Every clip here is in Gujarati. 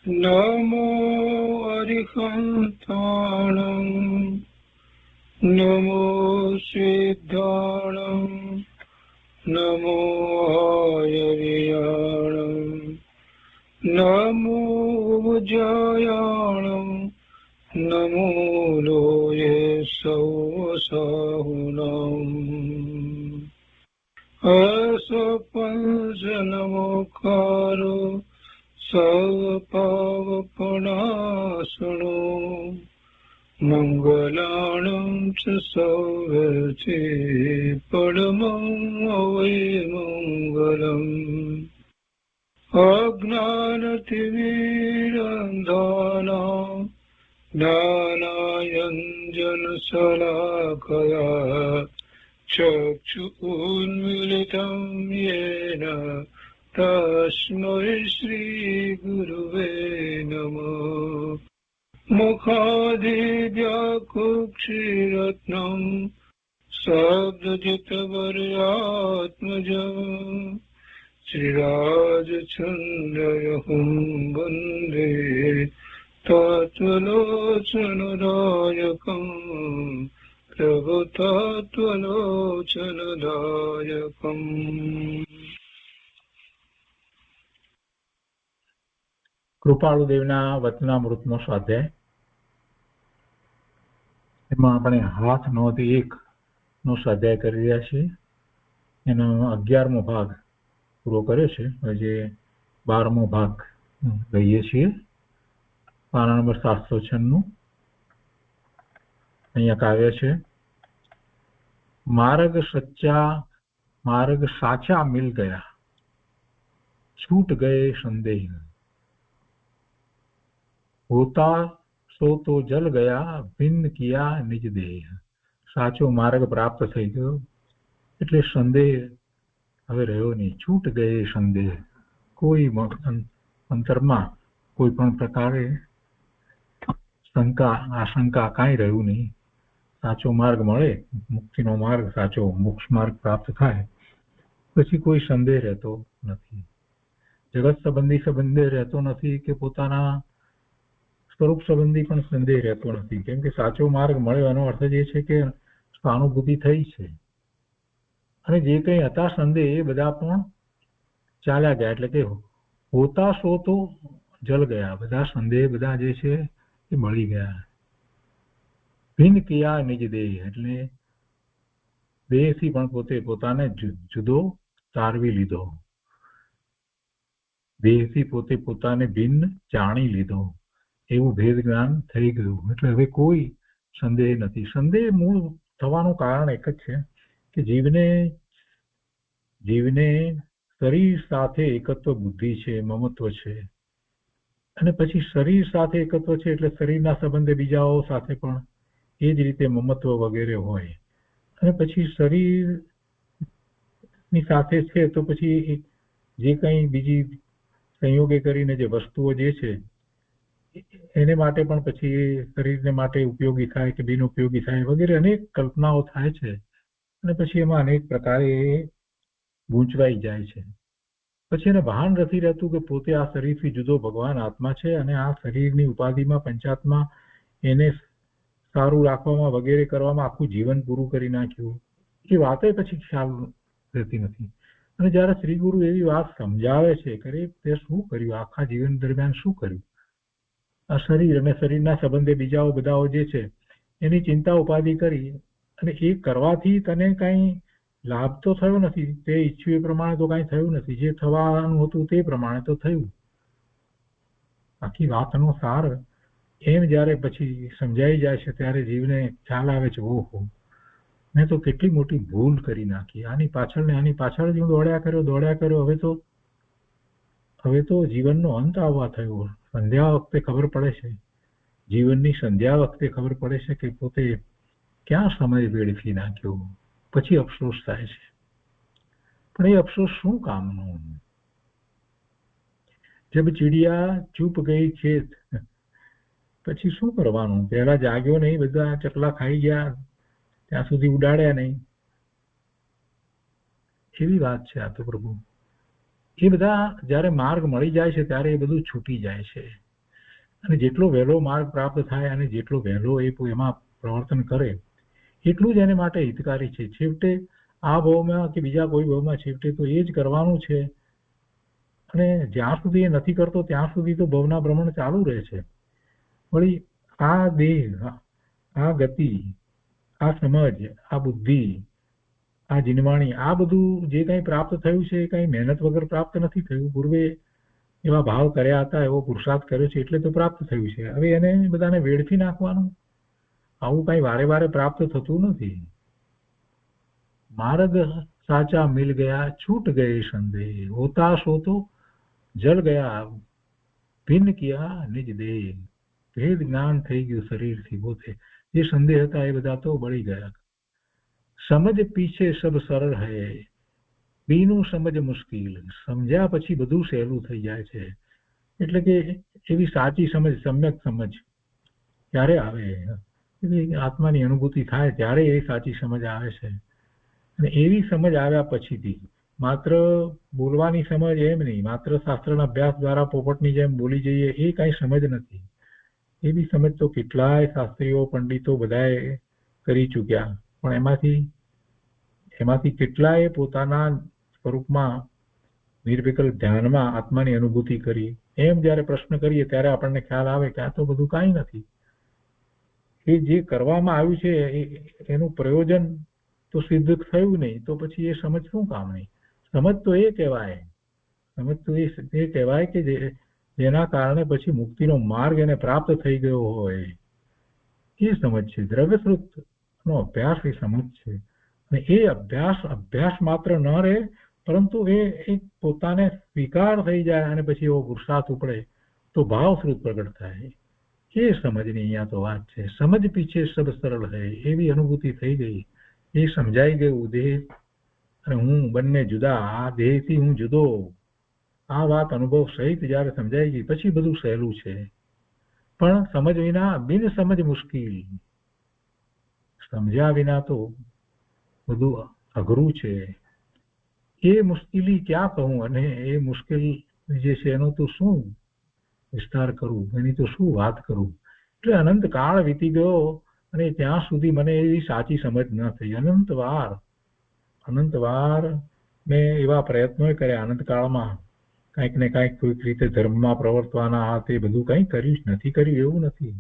નમો અરિહંતાણં નમો સિદ્ધાણં નમો આયર્યાણં નમો ઉજ્જયાણં નમો લોયે સૌસાહુનાં અસપંચનમોકારો સર્વપાવપનાશનો મંગલાણં ચ સૌવર્તે પરમં મંગલમ અજ્ઞાનતિમિરંધાનાં જ્ઞાનાંજનશલાકયા ચક્ષુન્મીલિतं येन તસ્મૈ શ્રીગુરવે નમઃ મુખાદિવ્યાકુક્ષિરત્નં શબ્દજિતવર્યાત્મજં શ્રીરાજચંદ્રયહું વંદે તત્વલોચનદાયકં પ્રભુતત્વલોચનદાયકં. કૃપાળુદેવના વચનામૃતનો સ્વાધ્યાય. એમાં આપણે હાથ નોંધ 1 નો સ્વાધ્યાય કરી રહ્યા છીએ. એનો 11મો ભાગ પૂરો કર્યો છે. હજી 12મો ભાગ લઈએ છીએ. પાના નંબર 796. અહીંયા કાવ્ય છે, માર્ગ સાચા મિલ ગયા, છૂટ ગયે સંદેહ, હોતા સો તો જલ ગયા, ભિન્ન કિયા નિજ દેહ. સાચો માર્ગ પ્રાપ્ત થઈ ગયો એટલે સંદેહ હવે રહ્યો નહીં. છૂટ ગયે સંદેહ, કોઈ અંતરમાં કોઈ પણ પ્રકારે શંકા આશંકા કાંઈ રહ્યું નહીં. સાચો માર્ગ મળે, મુક્તિનો માર્ગ, સાચો મોક્ષ માર્ગ પ્રાપ્ત થાય પછી કોઈ સંદેહ રહેતો નથી. જગત સંબંધી રહેતો નથી કે પોતાના સ્વરૂપ સંબંધી પણ સંદેહ રહેતો નથી. કેમ કે સાચો માર્ગ મળ્યો એનો અર્થ જ એ છે કે સ્વાનુભૂતિ થઈ છે અને જે કંઈ હતા સંદેહ એ બધા પણ ચાલ્યા ગયા. એટલે કે હોતા સો તો જલ ગયા, બધા સંદેહ બધા જે છે એ મળી ગયા. ભિન્ન કિયા નિજ દેહ, એટલે દેહથી પણ પોતાને જુદો તારવી લીધો, દેહથી પોતાને ભિન્ન જાણી લીધો, એવું ભેદ જ્ઞાન થઈ ગયું. એટલે હવે કોઈ સંદેહ નથી. સંદેહ મૂળ થવાનું કારણ એક જ છે કે જીવને શરીર સાથે એકત્વ બુદ્ધિ છે, મમત્વ છે, અને પછી શરીર સાથે એકત્વ છે એટલે શરીરના સંબંધે બીજાઓ સાથે પણ એ જ રીતે મમત્વ વગેરે હોય. અને પછી શરીરની સાથે છે તો પછી જે કંઈ બીજી સંયોગે કરીને જે વસ્તુઓ જે છે એને માટે પણ પછી શરીરને માટે ઉપયોગી થાય કે બિનઉપયોગી થાય વગેરે અનેક કલ્પનાઓ થાય છે. અને પછી એમાં અનેક પ્રકારે ગૂંચવાઈ જાય છે. પછી એને ભાન નથી રહેતું કે પોતે આ શરીરથી જુદો ભગવાન આત્મા છે અને આ શરીરની ઉપાધિમાં પંચાત્મા એને સારું રાખવામાં વગેરે કરવામાં આખું જીવન પૂરું કરી નાખ્યું. એ વાતે પછી ખ્યાલ રહેતી નથી. અને જયારે શ્રી ગુરુ એવી વાત સમજાવે છે કે તે શું કર્યું, આખા જીવન દરમિયાન શું કર્યું, આ શરીર અને શરીરના સંબંધે બીજાઓ બધાઓ જે છે એની ચિંતા ઉપાધિ કરી અને એ કરવાથી તને કઈ લાભ તો થયો નથી, તે ઈચ્છ્યું એ પ્રમાણે તો કઈ થયું નથી, જે થવાનું હતું તે પ્રમાણે તો થયું. આખી વાતનો સાર એમ જયારે પછી સમજાઈ જાય છે ત્યારે જીવને ખ્યાલ આવે છે, ઓહો મેં તો કેટલી મોટી ભૂલ કરી નાખી, આની પાછળ જ હું દોડ્યા કર્યો, હવે તો જીવનનો અંત આવવા થયો. સંધ્યા વખતે ખબર પડે છે, જીવનની સંધ્યા વખતે ખબર પડે છે કે પોતે ક્યાં સમય વેડફી નાખ્યો. પછી અફસોસ થાય છે, પણ એ અફસોસ શું કામનો? જબ ચીડિયા ચૂપ ગઈ ખેત, પછી શું કરવાનું? પહેલા જાગ્યો નહીં, બધા ચકલા ખાઈ ગયા, ત્યાં સુધી ઉડાડ્યા નહીં. એવી વાત છે આ તો પ્રભુ. એ બધા જયારે માર્ગ મળી જાય છે ત્યારે એ બધું છૂટી જાય છે. અને જેટલો વહેલો માર્ગ પ્રાપ્ત થાય અને જેટલો વહેલો એમાં પ્રવર્તન કરે એટલું જ એને માટે હિતકારી છે. છેવટે આ ભાવમાં કે બીજા કોઈ ભાવમાં છેવટે તો એ જ કરવાનું છે. અને જ્યાં સુધી એ નથી કરતો ત્યાં સુધી તો ભવના ભ્રમણ ચાલુ રહે છે. વળી આ દેહ, આ ગતિ, આ સમજ, આ બુદ્ધિ, આ જીનવાણી, આ બધું જે કંઈ પ્રાપ્ત થયું છે એ કંઈ મહેનત વગર પ્રાપ્ત નથી થયું. પૂર્વે એવા ભાવ કર્યા હતા, એવો પુરુષાર્થ કર્યો છે એટલે તો પ્રાપ્ત થયું છે. હવે એને બધાને વેડફી નાખવાનું, આવું કઈ વારે વારે પ્રાપ્ત થતું નથી. માર્ગ સાચા મિલ ગયા છૂટ ગયે સંદેહ, હોતા સો તો જલ ગયા ભિન્ન કિયા નિજ દેહ. ભેદ જ્ઞાન થઈ ગયું શરીરથી પોતે, જે સંદેહ હતા એ બધા તો બળી ગયા. સમજ પીછે સબ સરળ હૈ, બીનું સમજ મુશ્કેલ. સમજ્યા પછી બધું સહેલું થઈ જાય છે. એટલે કે એવી સાચી સમજ, સમ્યક સમજ ત્યારે આવે, આત્માની અનુભૂતિ થાય ત્યારે એ સાચી સમજ આવે છે. અને એવી સમજ આવ્યા પછીથી માત્ર બોલવાની સમજ એમ નહીં, માત્ર શાસ્ત્રના અભ્યાસ દ્વારા પોપટની જેમ બોલી જઈએ એ કઈ સમજ નથી. એવી સમજ તો કેટલાય શાસ્ત્રીઓ, પંડિતો બધાએ કરી ચૂક્યા, પણ એમાંથી કેટલાય પોતાના સ્વરૂપમાં નિર્વિકલ્પ ધ્યાનમાં આત્માની અનુભૂતિ કરી. એમ જયારે પ્રશ્ન કરીએ ત્યારે આપણને ખ્યાલ આવે કે આ તો બધું કાંઈ નથી. એ જે કરવામાં આવ્યું છે એનું પ્રયોજન તો સિદ્ધ થયું નહીં, તો પછી એ સમજ શું કામની? સમજ તો એ કહેવાય, સમજ તો એ કહેવાય કે જેના કારણે પછી મુક્તિનો માર્ગ એને પ્રાપ્ત થઈ ગયો હોય એ સમજ છે. દ્રવ્યશ્રુત નો અભ્યાસ એ સમજ છે. અને એ અભ્યાસ માત્ર ન રહે, પરંતુ એ પોતાને સ્વીકાર થઈ જાય અને પછી એવો પુરુષાર્થ ઉપડે તો ભાવશ્રુત પ્રગટ થાય. એ સમજની અહીંયા તો વાત છે. સમજ પીછે સબ સરળ હૈ, એવી અનુભૂતિ થઈ ગઈ, એ સમજાઈ ગયું દેહ અને હું બંને જુદા, આ દેહથી હું જુદો, આ વાત અનુભવ સહિત જયારે સમજાઈ ગઈ પછી બધું સહેલું છે. પણ સમજ વિના બિન સમજ મુશ્કેલ, સમજ્યા વિના તો બધું અઘરું છે. એ મુશ્કેલી ક્યાં કહું, અને એ મુશ્કેલી જે છે એનો તો શું વિસ્તાર કરું, એની તો શું વાત કરું. એટલે અનંત કાળ વીતી ગયો અને ત્યાં સુધી મને એવી સાચી સમજ ન થઈ. અનંત વાર મેં એવા પ્રયત્નો કર્યા અનંતકાળમાં, કંઈક ને કંઈક કોઈક રીતે ધર્મમાં પ્રવર્તવાના, આ તે બધું કંઈ કર્યું નથી. કર્યું એવું નથી.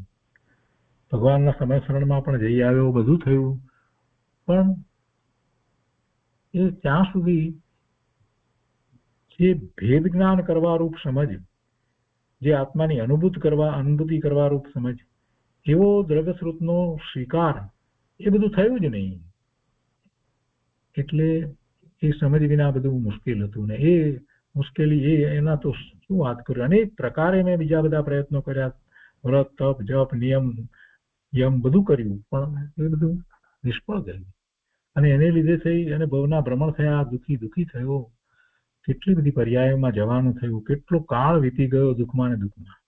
ભગવાનના સમયસરણમાં પણ જઈ આવ્યો, બધું થયું, પણ એ ત્યાં સુધી જે ભેદ જ્ઞાન કરવા રૂપ સમજ, જે આત્માની અનુભૂતિ કરવા રૂપ સમજ, એવો દ્રવ્યસ્રોતનો સ્વીકાર એ બધું થયું જ નહીં. એટલે એ સમજ વિના બધું મુશ્કેલ હતું. ને એ મુશ્કેલી એના તો શું વાત કરું. અનેક પ્રકારે મેં બીજા બધા પ્રયત્નો કર્યા, વ્રત, તપ, જપ, નિયમ, યમ બધું કર્યું, પણ એ બધું નિષ્ફળ ગયું. અને એને લીધે થઈ અને ભવના ભ્રમણ થયા, દુઃખી થયો, કેટલી બધી પર્યાયોમાં જવાનું થયું, કેટલો કાળ વીતી ગયો દુઃખમાં ને દુઃખમાં.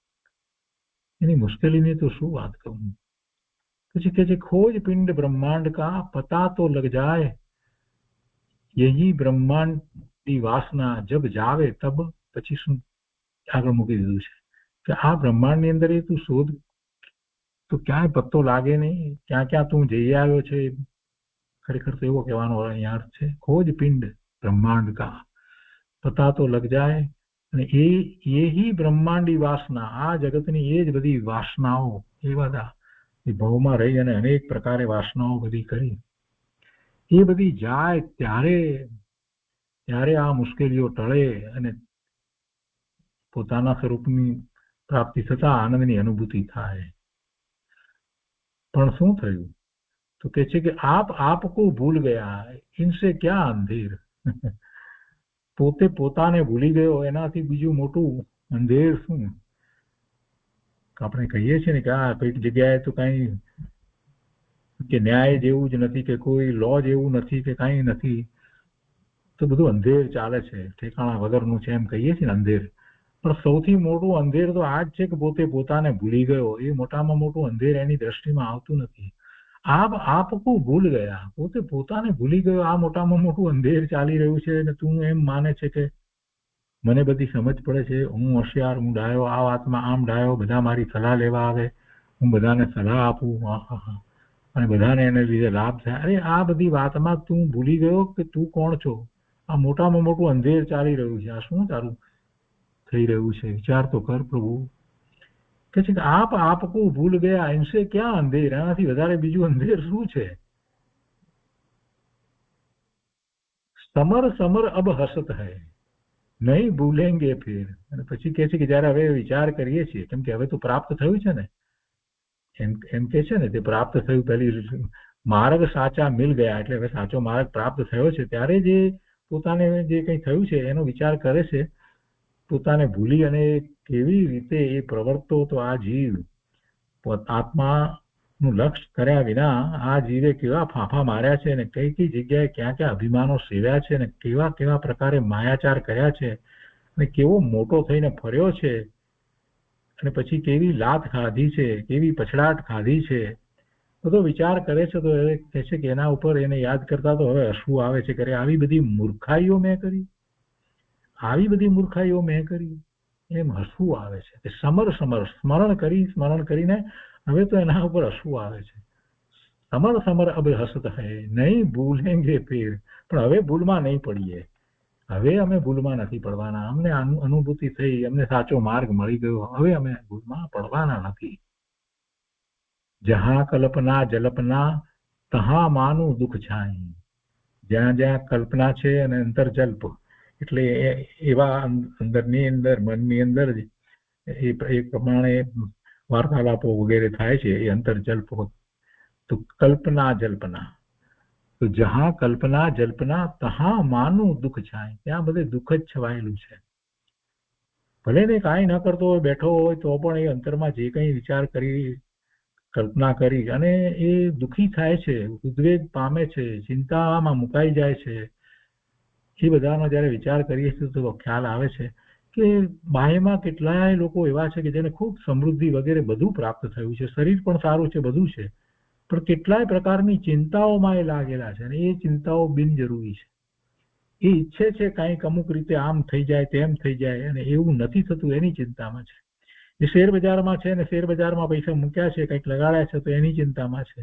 એની મુશ્કેલીની તો શું વાત કહું. પછી કે છે ખોજ પિંડ બ્રહ્માંડ કા પતા તો લગ જાય, યહી બ્રહ્માંડ ની વાસના જબ જાવે તબ. પછી શું આગળ મૂકી દીધું છે કે આ બ્રહ્માંડ ની અંદર એ તું શોધ તો ક્યાંય પત્તો લાગે નહીં, ક્યાં તું જઈ આવ્યો છે. ખરેખર તો એવો કહેવાનો અહીંયા અર્થ છે, ખોજ પિંડ બ્રહ્માંડ કા પતા તો લગ જાય. અને એ હી બ્રહ્માંડી વાસના, આ જગતની એ જ બધી વાસનાઓ, એ બધા ભવમાં રહી અને અનેક પ્રકારે વાસનાઓ બધી કરી, એ બધી જાય ત્યારે આ મુશ્કેલીઓ ટળે અને પોતાના સ્વરૂપની પ્રાપ્તિ થતા આનંદની અનુભૂતિ થાય. પણ શું થયું તો કે છે કે આપ કો ભૂલ ગયા, ઇનસે ક્યાં અંધેર. પોતે પોતાને ભૂલી ગયો, એનાથી બીજું મોટું અંધેર શું. આપણે કહીએ છીએ ને કે આ કઈક જગ્યાએ તો કઈ કે ન્યાય જેવું જ નથી, કે કોઈ લો જેવું નથી, કે કઈ નથી, તો બધું અંધેર ચાલે છે, ઠેકાણા વગરનું છે, એમ કહીએ છીએ ને અંધેર. પણ સૌથી મોટું અંધેર તો આ જ છે કે પોતે પોતાને ભૂલી ગયો. એ મોટામાં મોટું અંધેર એની દ્રષ્ટિમાં આવતું નથી. આપ કો ભૂલ ગયા, પોતે પોતાને ભૂલી ગયો, આ મોટામાં મોટું અંધેર ચાલી રહ્યું છે. અને તું એમ માને છે કે મને બધી સમજ પડે છે, હું હોશિયાર, હું ડાયો, આ વાતમાં આમ ડાયો, બધા મારી સલાહ લેવા આવે, હું બધાને સલાહ આપું, અને બધાને એને લીધે લાભ થાય. અરે આ બધી વાતમાં તું ભૂલી ગયો કે તું કોણ છો? આ મોટામાં મોટું અંધેર ચાલી રહ્યું છે. આ શું તારું થઈ રહ્યું છે? વિચાર તો કર. પ્રભુ કે છે કે આપકો ભૂલ ગયા, ઇનસે ક્યાં અંધેર? એનાથી વધારે બીજું અંધેર શું છે? સમર સમર અબ હસત હૈ, નહીં ભૂલેંગે ફિર. અને પછી કે છે કે જયારે હવે વિચાર કરીએ છીએ, કેમ કે હવે તો પ્રાપ્ત થયું છે ને, એમ કે છે ને, તે પ્રાપ્ત થયું, પહેલી માર્ગ સાચા મિલ ગયા, એટલે હવે સાચો માર્ગ પ્રાપ્ત થયો છે. ત્યારે જે પોતાને જે કંઈ થયું છે એનો વિચાર કરે છે, પોતાને ભૂલી અને કેવી રીતે એ પ્રવર્તો તો આ જીવ આત્માનું લક્ષ્ય કર્યા વિના આ જીવે કેવા ફાંફા માર્યા છે, અને કઈ કઈ જગ્યાએ ક્યાં ક્યાં અભિમાનો સેવ્યા છે, અને કેવા કેવા પ્રકારે માયાચાર કર્યા છે, અને કેવો મોટો થઈને ફર્યો છે, અને પછી કેવી લાત ખાધી છે, કેવી પછડાટ ખાધી છે, બધો વિચાર કરે છે. તો એ કહે છે કે એના ઉપર એને યાદ કરતા તો હવે હસવું આવે છે કે આવી બધી મૂર્ખાઈઓ મેં કરી, આવી બધી મૂર્ખાઈઓ મેં કરી, એમ હસવું આવે છે. કે સમર સમર સ્મરણ કરીને હવે તો એના ઉપર હસવું આવે છે. સમર સમર અબ હસત હૈ, નહીં ભૂલેંગે ફિર. પણ હવે ભૂલમાં નહીં પડીએ, હવે અમે ભૂલમાં નથી પડવાના. અમને અનુભૂતિ થઈ, અમને સાચો માર્ગ મળી ગયો, હવે અમે ભૂલમાં પડવાના નથી. જહાં કલ્પના જલ્પના તહાં માનું દુઃખ છાઈ. જ્યાં જ્યાં કલ્પના છે અને અંતરજલ્પ, એટલે એવા અંદરની અંદર, મનની અંદર એ પ્રમાણે વાર્તાલાપો વગેરે થાય છે, એ અંતરજલ્પ. તો કલ્પના જલ્પના, તો જહાં કલ્પના જલ્પના તહાં માનું દુઃખ છાય, ત્યાં બધે દુઃખ જ છવાયેલું છે. ભલે ને કાંઈ ન કરતો હોય, બેઠો હોય, તો પણ એ અંતરમાં જે કંઈ વિચાર કરી, કલ્પના કરી, અને એ દુઃખી થાય છે, ઉદ્વેગ પામે છે, ચિંતામાં મુકાઈ જાય છે. એ બધાનો જયારે વિચાર કરીએ છીએ તો ખ્યાલ આવે છે કે બાહ્યમાં કેટલાય લોકો એવા છે કે જેને ખૂબ સમૃદ્ધિ વગેરે બધું પ્રાપ્ત થયું છે, શરીર પણ સારું છે, બધું છે, પણ કેટલાય પ્રકારની ચિંતાઓમાં એ લાગેલા છે, અને એ ચિંતાઓ બિનજરૂરી છે. એ ઈચ્છે છે કંઈક અમુક રીતે આમ થઈ જાય, તેમ થઈ જાય, અને એવું નથી થતું, એની ચિંતામાં છે. એ શેર બજારમાં છે ને શેર બજારમાં પૈસા મૂક્યા છે, કંઈક લગાડ્યા છે, તો એની ચિંતામાં છે.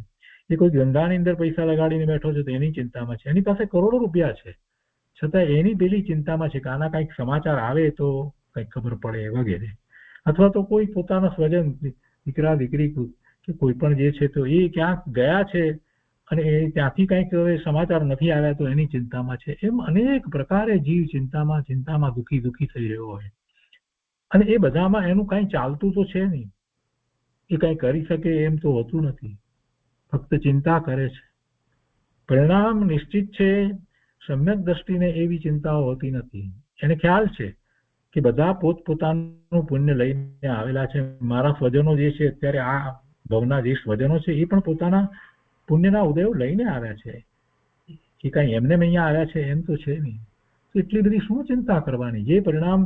એ કોઈ ધંધાની અંદર પૈસા લગાડીને બેઠો છે તો એની ચિંતામાં છે. એની પાસે કરોડો રૂપિયા છે, છતાં એની પેલી ચિંતામાં છે કે આના કંઈક સમાચાર આવે તો કંઈક ખબર પડે વગેરે. અથવા તો કોઈ પોતાના સ્વજન, દીકરા દીકરી કે કોઈ પણ જે છે, તો એ ક્યાંક ગયા છે અને એ ત્યાંથી કંઈક સમાચાર નથી આવ્યા તો એની ચિંતામાં છે. એમ અનેક પ્રકારે જીવ ચિંતામાં દુઃખી થઈ રહ્યો હોય, અને એ બધામાં એનું કંઈ ચાલતું તો છે નહીં, એ કંઈ કરી શકે એમ તો હોતું નથી, ફક્ત ચિંતા કરે છે. પરિણામ નિશ્ચિત છે. સમ્યક દ્રષ્ટિને એવી ચિંતાઓ હોતી નથી. એને ખ્યાલ છે કે બધા પોતપોતાનું પુણ્ય લઈને આવેલા છે. મારા સ્વજનો જે છે અત્યારે આ ભવના જે સ્વજનો છે એ પણ પોતાના પુણ્યના ઉદયો લઈને આવ્યા છે, એ કઈ એમને અહીંયા આવ્યા છે એમ તો છે નહીં. તો એટલી બધી શું ચિંતા કરવાની? જે પરિણામ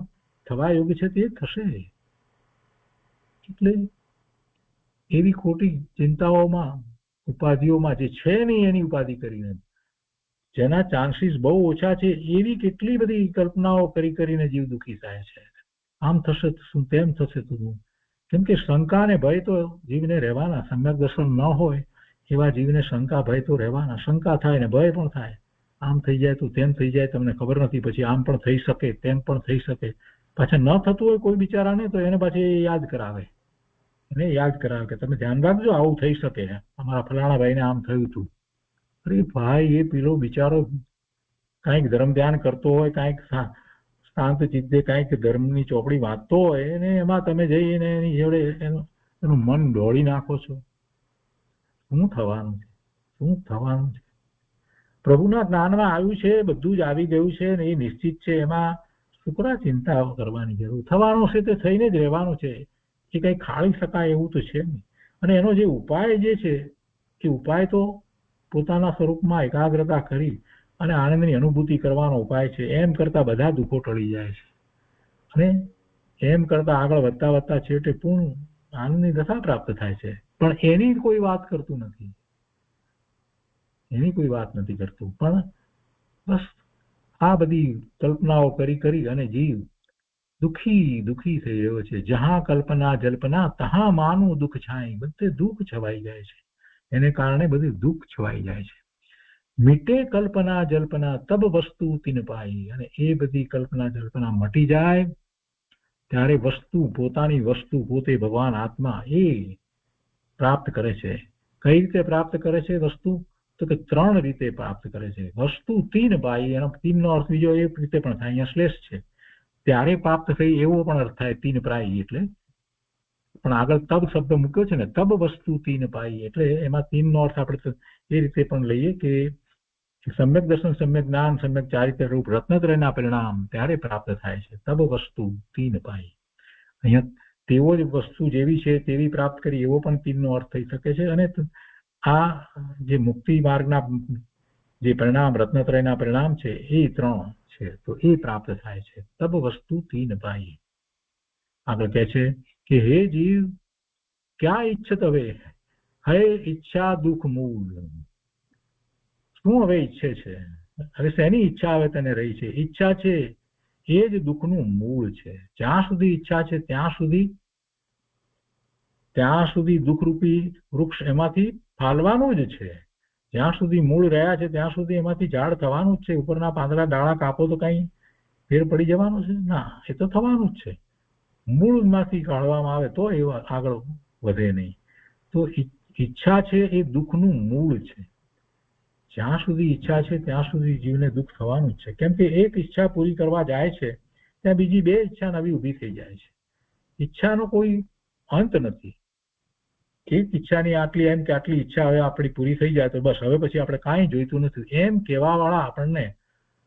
થવા યોગ્ય છે તે થશે. એટલે એવી ખોટી ચિંતાઓમાં, ઉપાધિઓમાં, જે છે નહીં એની ઉપાધિ કરીને, જેના ચાન્સીસ બહુ ઓછા છે એવી કેટલી બધી કલ્પનાઓ કરીને જીવ દુઃખી થાય છે. આમ થશે તો શું, તેમ થશે તો શું? કેમ કે શંકા ને ભય તો જીવને રહેવાના. સમ્યક દર્શન ન હોય એવા જીવને શંકા ભય તો રહેવાના. શંકા થાય ને ભય પણ થાય. આમ થઈ જાય તો તેમ થઈ જાય, તમને ખબર નથી, પછી આમ પણ થઈ શકે, તેમ પણ થઈ શકે. પાછા ન થતું હોય કોઈ બિચારાને તો એને પાછી યાદ કરાવે કે તમે ધ્યાન રાખજો, આવું થઈ શકે, અમારા ફલાણા ભાઈને આમ થયું હતું. અરે ભાઈ, એ પેલો બિચારો કાંઈક ધર્મ ધ્યાન કરતો હોય, કાંઈક શાંત ચિત્તે કાંઈક ધર્મની ચોપડી વાંચતો હોય, અને એમાં તમે જઈને એની જોડે એનું મન દોડી નાખો છો. શું થવાનું છે? શું થવાનું છે? પ્રભુના જ્ઞાનમાં આવ્યું છે, બધું જ આવી ગયું છે ને એ નિશ્ચિત છે. એમાં શુક્રા ચિંતા કરવાની જરૂર? થવાનું છે તે થઈને જ રહેવાનું છે. એ કંઈ ખાળી શકાય એવું તો છે નહીં. અને એનો જે ઉપાય જે છે એ ઉપાય તો પોતાના સ્વરૂપમાં એકાગ્રતા કરી અને આનંદની અનુભૂતિ કરવાનો ઉપાય છે. એમ કરતા બધા દુઃખો ટળી જાય છે, અને એમ કરતા આગળ વધતા છેવટે પૂર્ણ આનંદની દશા પ્રાપ્ત થાય છે. પણ એની કોઈ વાત કરતું નથી, પણ બસ આ બધી કલ્પનાઓ કરી અને જીવ દુઃખી દુઃખી થઈ રહ્યો છે. જહાં કલ્પના જલ્પના તહાં માનું દુઃખ છાય. બધે દુઃખ છવાઈ જાય છે, એને કારણે બધું દુઃખ છવાઈ જાય છે. મીટે કલ્પના જલ્પના તબ વસ્તુ તીન પાઈ. અને એ બધી કલ્પના જલ્પના મટી જાય ત્યારે વસ્તુ, પોતાની વસ્તુ, પોતે ભગવાન આત્મા એ પ્રાપ્ત કરે છે. કઈ રીતે પ્રાપ્ત કરે છે વસ્તુ? તો કે 3 રીતે પ્રાપ્ત કરે છે. વસ્તુ તીન પાઈ, એનો તીનનો અર્થ બીજો એ રીતે પણ થાય, અહીંયા શ્લેષ છે, ત્યારે પ્રાપ્ત થઈ એવો પણ અર્થ થાય તીન પ્રાઈ એટલે. પણ આગળ તબ શબ્દ મૂક્યો છે ને, તબ વસ્તુ તીન પાઈ, એટલે એમાં તીનનો અર્થ આપણે એ રીતે પણ લઈએ કે સમ્યક દર્શન, સમ્યક જ્ઞાન, સમ્યક ચારિત્ર રૂપ રત્નત્રયના પરિણામ ત્યારે પ્રાપ્ત થાય છે. તબ વસ્તુ તીન પાઈ, અહીંયા તેવો જ વસ્તુ જેવી છે તેવી પ્રાપ્ત કરી એવો પણ તીનનો અર્થ થઈ શકે છે. અને આ જે મુક્તિ માર્ગના જે પરિણામ, રત્નત્રયના પરિણામ છે, એ 3 છે, તો એ પ્રાપ્ત થાય છે. તબ વસ્તુ તીન પાઈ. આગળ કહે છે કે હે જીવ ક્યાં ઈચ્છત હવે, હે ઈચ્છા દુઃખ મૂળ. શું હવે ઈચ્છે છે? હવે શેની ઈચ્છા હવે તને રહી છે? ઈચ્છા છે એ જ દુઃખનું મૂળ છે. જ્યાં સુધી ઈચ્છા છે ત્યાં સુધી દુઃખરૂપી વૃક્ષ એમાંથી ફાલવાનું જ છે. જ્યાં સુધી મૂળ રહ્યા છે ત્યાં સુધી એમાંથી ઝાડ થવાનું જ છે. ઉપરના પાંદડા ડાળા કાપો તો કઈ ફેર પડી જવાનું છે? ના, એ તો થવાનું જ છે. મૂળમાંથી કાઢવામાં આવે તો એ આગળ વધે નહીં. તો ઈચ્છા છે એ દુઃખનું મૂળ છે. જ્યાં સુધી ઈચ્છા છે ત્યાં સુધી જીવને દુઃખ થવાનું જ છે. કેમ કે એક ઈચ્છા પૂરી કરવા જાય છે ત્યાં બીજી 2 ઈચ્છા નવી ઊભી થઈ જાય છે. ઈચ્છાનો કોઈ અંત નથી. એક ઈચ્છાની આટલી એમ કે આટલી ઈચ્છા હવે આપણી પૂરી થઈ જાય તો બસ, હવે પછી આપણે કાંઈ જોઈતું નથી, એમ કહેવા વાળા આપણને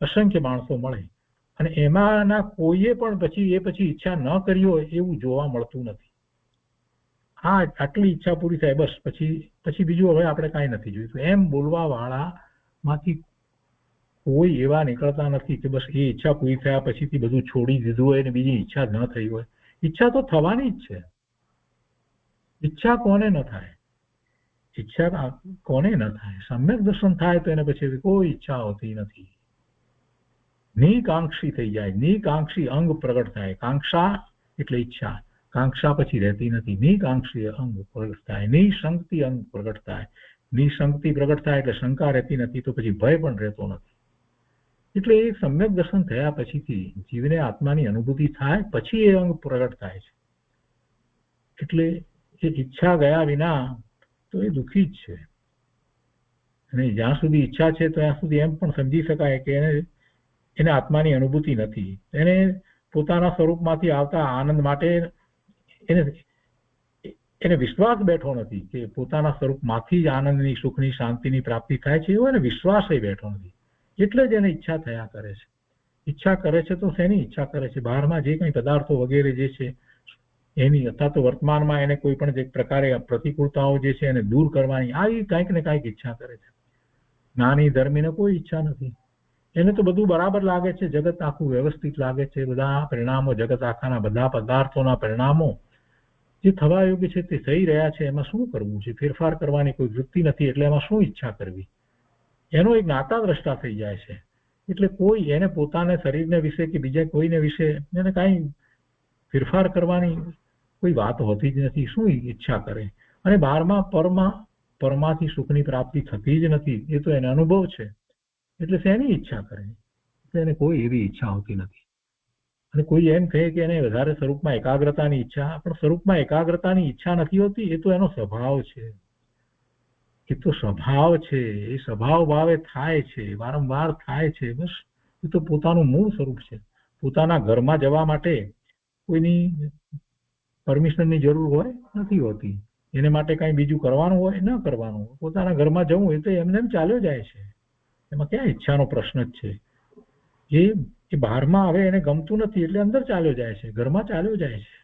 અસંખ્ય માણસો મળે. અને એમાંના કોઈએ પણ પછી ઈચ્છા ન કરી હોય એવું જોવા મળતું નથી. હા, આટલી ઈચ્છા પૂરી થાય બસ, પછી બીજું હવે આપણે કાંઈ નથી જોઈતું, એમ બોલવા વાળા માંથી કોઈ એવા નીકળતા નથી કે બસ એ ઈચ્છા પૂરી થયા પછીથી બધું છોડી દીધું હોય ને બીજી ઈચ્છા ન થઈ હોય. ઈચ્છા તો થવાની જ છે. ઈચ્છા કોને ન થાય? ઈચ્છા કોને ન થાય? સમ્યક દર્શન થાય તો એને પછી કોઈ ઈચ્છા હોતી નથી. નિકાંક્ષી થઈ જાય. નિકાંક્ષી અંગ પ્રગટ થાય. કાંક્ષા એટલે ઈચ્છા, કાંક્ષા પછી રહેતી નથી. નિકાંક્ષી અંગ પ્રગટ થાય. નિશંકતિ અંગ પ્રગટ થાય. નિશંકતિ પ્રગટ થાય એટલે શંકા રહેતી નથી, તો પછી ભય પણ રહેતો નથી. એટલે એ સમ્યક દર્શન થયા પછીથી જીવને આત્માની અનુભૂતિ થાય પછી એ અંગ પ્રગટ થાય છે. એટલે એ ઈચ્છા ગયા વિના તો એ દુઃખી જ છે. અને જ્યાં સુધી ઈચ્છા છે ત્યાં સુધી એમ પણ સમજી શકાય કે એને આત્માની અનુભૂતિ નથી. એને પોતાના સ્વરૂપમાંથી આવતા આનંદ માટે એને વિશ્વાસ બેઠો નથી કે પોતાના સ્વરૂપમાંથી જ આનંદની, સુખની, શાંતિની પ્રાપ્તિ થાય છે, એવો એને વિશ્વાસ બેઠો નથી. એટલે જ એને ઈચ્છા થયા કરે છે. ઈચ્છા કરે છે તો શેની ઈચ્છા કરે છે? બહારમાં જે કંઈ પદાર્થો વગેરે જે છે એની, અથવા તો વર્તમાનમાં એને કોઈ પણ જે પ્રકારે પ્રતિકૂળતાઓ જે છે એને દૂર કરવાની, આવી કંઈક ને કંઈક ઈચ્છા કરે છે. નાની ધર્મીને કોઈ ઈચ્છા નથી. એને તો બધું બરાબર લાગે છે, જગત આખું વ્યવસ્થિત લાગે છે, બધા પરિણામો, જગત આખાના બધા પદાર્થોના પરિણામો જે થવા યોગ્ય છે તે થઈ રહ્યા છે. એમાં શું કરવું છે? ફેરફાર કરવાની કોઈ વૃત્તિ નથી, એટલે એમાં શું ઈચ્છા કરવી? એનો એક નાતા દ્રષ્ટા થઈ જાય છે. એટલે કોઈ એને પોતાને શરીરને વિશે કે બીજા કોઈને વિશે એને કાંઈ ફેરફાર કરવાની કોઈ વાત હોતી જ નથી. શું ઈચ્છા કરે? અને બહારમાં પરમાંથી સુખની પ્રાપ્તિ થતી જ નથી, એ તો એને અનુભવ છે. એટલે શેની ઈચ્છા કરે? એટલે એને કોઈ એવી ઈચ્છા હોતી નથી. અને કોઈ એમ કહે કે એને વધારે સ્વરૂપમાં એકાગ્રતાની ઈચ્છા, પણ સ્વરૂપમાં એકાગ્રતાની ઈચ્છા નથી હોતી, એ તો એનો સ્વભાવ છે. એ તો સ્વભાવ છે. એ સ્વભાવ ભાવે થાય છે, વારંવાર થાય છે. બસ એ તો પોતાનું મૂળ સ્વરૂપ છે. પોતાના ઘરમાં જવા માટે કોઈની પરમિશનની જરૂર હોય નથી હોતી. એને માટે કાંઈ બીજું કરવાનું હોય ન કરવાનું, પોતાના ઘરમાં જવું એ તો એમને એમ ચાલ્યો જાય છે. એમાં ક્યાં ઈચ્છાનો પ્રશ્ન જ છે? એ બહારમાં હવે એને ગમતું નથી એટલે અંદર ચાલ્યો જાય છે, ઘરમાં ચાલ્યો જાય છે.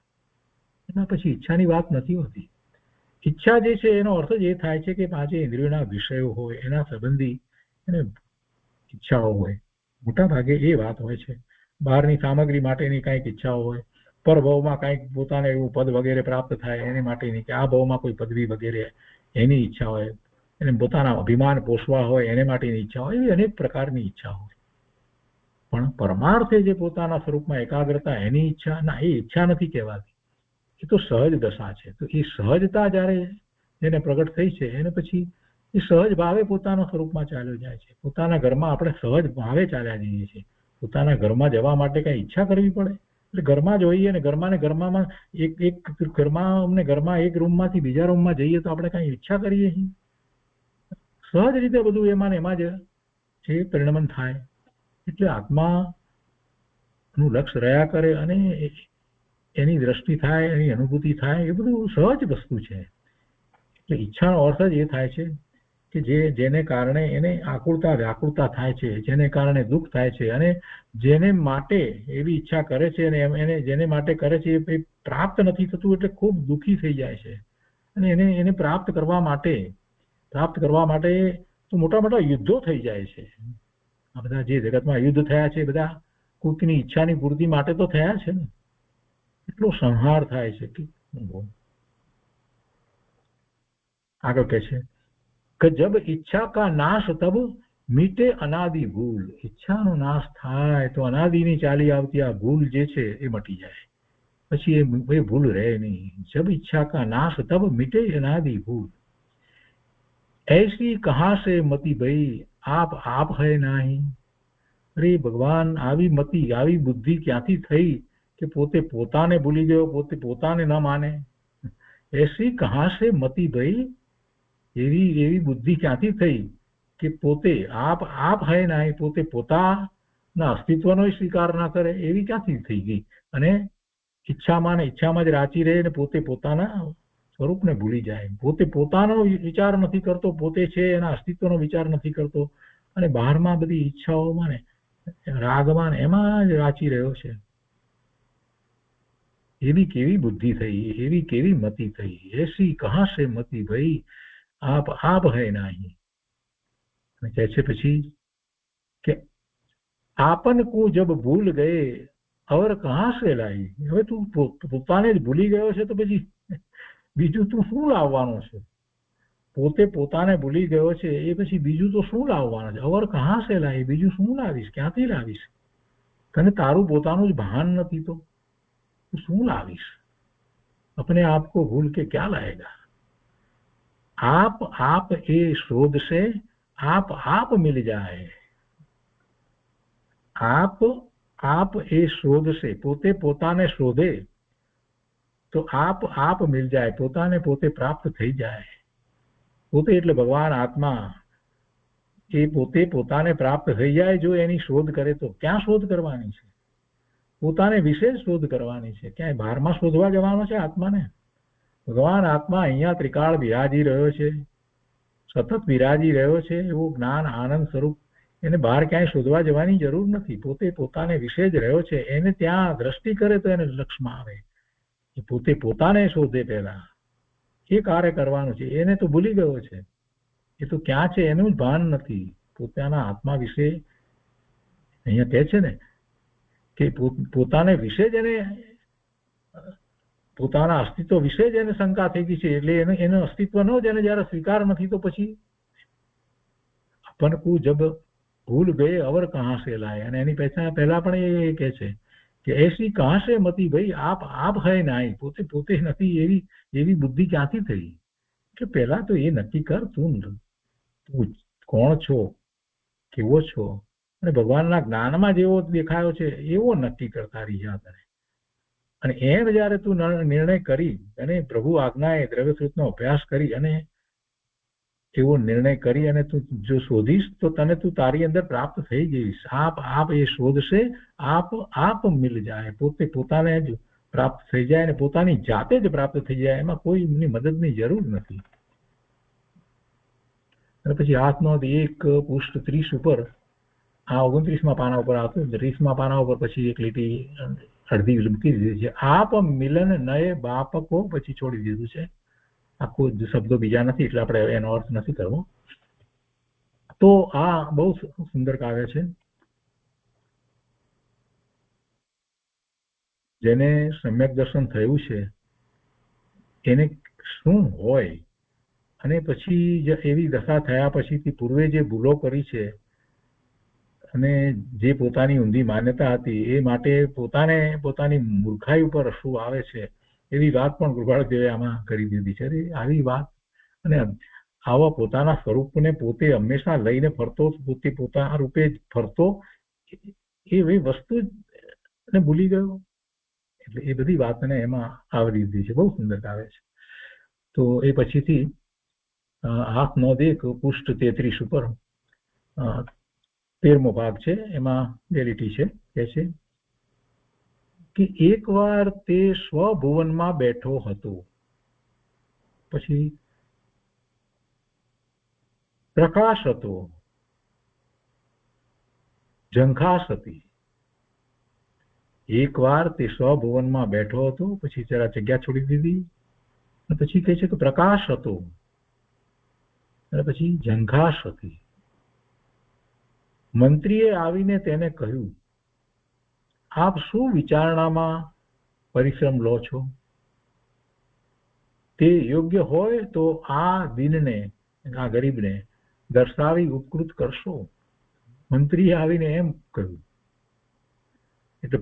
એના પછી ઈચ્છાની વાત નથી હોતી. ઈચ્છા જે છે એનો અર્થ જ એ થાય છે કે પાંચે ઇન્દ્રિયોના વિષયો હોય એના સંબંધી એને ઈચ્છાઓ હોય. મોટા ભાગે એ વાત હોય છે. બહારની સામગ્રી માટેની કાંઈક ઈચ્છાઓ હોય, પરભવમાં કાંઈક પોતાને એવું પદ વગેરે પ્રાપ્ત થાય એની માટેની, કે આ ભાવમાં કોઈ પદવી વગેરે એની ઈચ્છા હોય, એને પોતાના અભિમાન પોષવા હોય એને માટેની ઈચ્છા હોય, એવી અનેક પ્રકારની ઈચ્છા હોય. પણ પરમાર્થે જે પોતાના સ્વરૂપમાં એકાગ્રતા, એની ઈચ્છા ના, એ ઈચ્છા નથી કહેવાતી, એ તો સહજ દશા છે. તો એ સહજતા જ્યારે જેને પ્રગટ થઈ છે એને પછી એ સહજ ભાવે પોતાના સ્વરૂપમાં ચાલ્યો જાય છે. પોતાના ઘરમાં આપણે સહજ ભાવે ચાલ્યા જઈએ છીએ. પોતાના ઘરમાં જવા માટે કઈ ઈચ્છા કરવી પડે? એટલે ઘરમાં જ હોઈએ ને ઘરમાં એક રૂમમાંથી બીજા રૂમમાં જઈએ તો આપણે કઈ ઈચ્છા કરીએ છીએ? સહજ રીતે બધું એમાં જ છે પરિણમન થાય. એટલે આત્માનું લક્ષ્ય રહ્યા કરે અને એની દ્રષ્ટિ થાય, એની અનુભૂતિ થાય, એ બધું સહજ વસ્તુ છે. એટલે ઈચ્છાનો અર્થ જ એ થાય છે કે જેને કારણે એને આકુળતા વ્યાકુળતા થાય છે, જેને કારણે દુઃખ થાય છે, અને જેને માટે એવી ઈચ્છા કરે છે અને એને જેને માટે કરે છે એ પ્રાપ્ત નથી થતું એટલે ખૂબ દુઃખી થઈ જાય છે. અને એને પ્રાપ્ત કરવા માટે તો મોટા મોટા યુદ્ધો થઈ જાય છે. આ બધા જે જગતમાં યુદ્ધ થયા છે બધા કોઈકની ઈચ્છાની પૂર્તિ માટે તો થયા છે ને. એટલો સંહાર થાય છે કે આગળ કહે છે કે જબ ઈચ્છા કા નાશ તબ મીટે અનાદિ ભૂલ. ઈચ્છાનો નાશ થાય તો અનાદિની ચાલી આવતી આ ભૂલ જે છે એ મટી જાય, પછી એ ભૂલ રહે નહીં. જબ ઈચ્છા કા નાશ તબ મીટે અનાદિ ભૂલ. ऐसी कहां से मति भई आप है नहीं. અરે ભગવાન, આવી મતિ, આવી બુદ્ધિ ક્યાંથી થઈ કે પોતે પોતાને ભૂલી ગયો, પોતે પોતાને ન માને? એસી કહાં સે મતિ ભઈ, એવી બુદ્ધિ ક્યાંથી થઈ કે પોતે આપ હૈ નહીં, પોતે પોતાના અસ્તિત્વનો સ્વીકાર ના કરે, એવી ક્યાંથી થઈ ગઈ? અને ઈચ્છામાં જ રાચી રહે ને પોતે પોતાના સ્વરૂપને ભૂલી જાય. પોતે પોતાનો વિચાર નથી કરતો, પોતે છે એના અસ્તિત્વનો વિચાર નથી કરતો, અને બહારમાં બધી ઈચ્છાઓમાં ને રાગમાં એમાં જ રાચી રહ્યો છે. એવી કેવી બુદ્ધિ થઈ, એવી કેવી મતિ થઈ? એસી કહાં સે મતિ ભાઈ આપ હૈ નહીં. કહે છે પછી કે આપન કો જબ ભૂલ ગયે और कहां से लाई. હવે તું પોતાને જ ભૂલી ગયો છે તો પછી બીજું તું શું લાવવાનો છે? પોતે પોતાને ભૂલી ગયો છે એ પછી બીજું તો શું લાવવાનું છે? અવર કહાં સે લાઈ, બીજું શું લાવીશ, ક્યાંથી લાવીશ? તને તારું પોતાનું જ ભાન નથી તો શું લાવીશ? अपने आप को भूल के क्या लाएगा? आप એ શોધ से आप मिल जाए. आप એ શોધ से, પોતે પોતાને શોધે તો આપ મિલ જાય, પોતાને પોતે પ્રાપ્ત થઈ જાય. પોતે એટલે ભગવાન આત્મા, એ પોતે પોતાને પ્રાપ્ત થઈ જાય જો એની શોધ કરે તો. ક્યાં શોધ કરવાની છે? પોતાને વિશે શોધ કરવાની છે. ક્યાંય બહારમાં શોધવા જવાનો છે આત્માને? ભગવાન આત્મા અહીંયા ત્રિકાળ બિરાજી રહ્યો છે, સતત બિરાજી રહ્યો છે, એવું જ્ઞાન આનંદ સ્વરૂપ. એને બહાર ક્યાંય શોધવા જવાની જરૂર નથી. પોતે પોતાને વિશે જ રહ્યો છે. એને ત્યાં દ્રષ્ટિ કરે તો એને લક્ષમાં આવે. એ પોતે પોતાને શોધે પહેલા એ કાર્ય કરવાનું છે. એને તો ભૂલી ગયો છે, એ તો ક્યાં છે એનું જ ભાન નથી. પોતાના આત્મા વિશે અહીંયા કહે છે ને કે પોતાને વિશે જ એને, પોતાના અસ્તિત્વ વિશે જ એને શંકા થઈ ગઈ છે. એટલે એનું અસ્તિત્વનો જ એને જયારે સ્વીકાર નથી તો પછી अपन को जब भूल गए अवर कहां से लाए. અને એની પહેલા પણ એ કહે છે કે એસી કહાં સે મતિ ભાઈ આપ હૈ નહીં, પોતે નથી એવી બુદ્ધિ ક્યાંથી થઈ? કે પહેલા તો એ નક્કી કર તું કોણ છો, કેવો છો, અને ભગવાનના જ્ઞાનમાં જેવો દેખાયો છે એવો નક્કી કરતા રહી જા તને. અને એમ જયારે તું નિર્ણય કરી અને પ્રભુ આજ્ઞાએ દ્રવ્ય સૂત્રનો અભ્યાસ કરી અને એવો નિર્ણય કરી અને તું જો શોધીશ તો તને તું તારી અંદર પ્રાપ્ત થઈ જઈશ. આપ એ શોધશે, આપ મિલ જાય. પોતે પોતાને જ પ્રાપ્ત થઈ જાય અને પોતાની જાતે જ પ્રાપ્ત થઈ જાય. એમાં કોઈની મદદની જરૂર નથી. અને પછી હાથનો 1 પૃષ્ઠ 30 ઉપર આ 29મા પાના ઉપર આવતું, 30મા પાના ઉપર પછી એક લીટી અડધી મૂકી દીધી છે. આપ મિલન નય બાપકો, પછી છોડી દીધું છે. આખું શબ્દો બીજા નથી એટલે આપણે એનો અર્થ નથી કરવો. તો આ બહુ સુંદર કાવ્ય છે. જેને સમ્યક દર્શન થયું છે એને શું હોય, અને પછી એવી દશા થયા પછીથી પૂર્વે જે ભૂલો કરી છે અને જે પોતાની ઊંધી માન્યતા હતી એ માટે પોતાની મૂર્ખાઈ ઉપર શું આવે છે એવી વાત પણ કૃપાળદેવે આમાં કરી દીધી છે. અરે આવી વાત, અને આવા પોતાના સ્વરૂપને પોતે હંમેશા લઈને ફરતો, પોતે પોતાના રૂપે ફરતો, એ વસ્તુ જ ભૂલી ગયો. એટલે એ બધી વાતને એમાં આવરી દીધી છે. બહુ સુંદર આવે છે. તો એ પછીથી 8-9 પૃષ્ઠ 33 ઉપર 13મો ભાગ છે, એમાં બે લીટી છે. કે છે કે એકવાર તે સ્વભુવનમાં બેઠો હતો, પછી પ્રકાશ હતો, ઝંખાશ હતી. એકવાર તે સ્વભુવનમાં બેઠો હતો, પછી જરા જગ્યા છોડી દીધી, પછી કહે છે કે પ્રકાશ હતો, અને પછી ઝંખાશ હતી. મંત્રીએ આવીને તેને કહ્યું, આપ શું વિચારણામાં પરિશ્રમ લો છો? તે યોગ્ય હોય તો આ દીનને, આ ગરીબને દર્શાવી ઉપકૃત કરશો. મંત્રીએ આવીને એમ કહ્યું. એટલે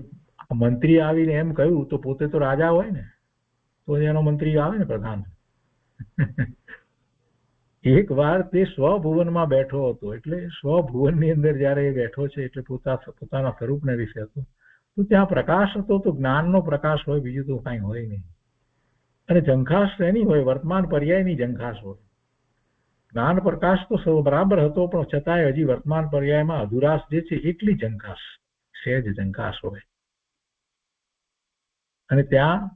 મંત્રીએ આવીને એમ કહ્યું તો પોતે તો રાજા હોય ને, તો એનો મંત્રી આવે ને, પ્રધાન. એક વાર તે સ્વભુવનમાં બેઠો હતો, એટલે સ્વભુવનની અંદર જયારે એ બેઠો છે એટલે પોતાના સ્વરૂપને વિશે હતો, તો ત્યાં પ્રકાશ હતો, તો જ્ઞાનનો પ્રકાશ હોય, બીજું તો કઈ હોય નહીં. અને ઝંખાશ એની હોય, વર્તમાન પર્યાયની ઝંખાશ હોય. જ્ઞાન પ્રકાશ તો બરાબર હતો, પણ છતાંય હજી વર્તમાન પર્યાયમાં અધુરાશ જે છે એટલી ઝંખાશ, સહેજ ઝંખાશ હોય. અને ત્યાં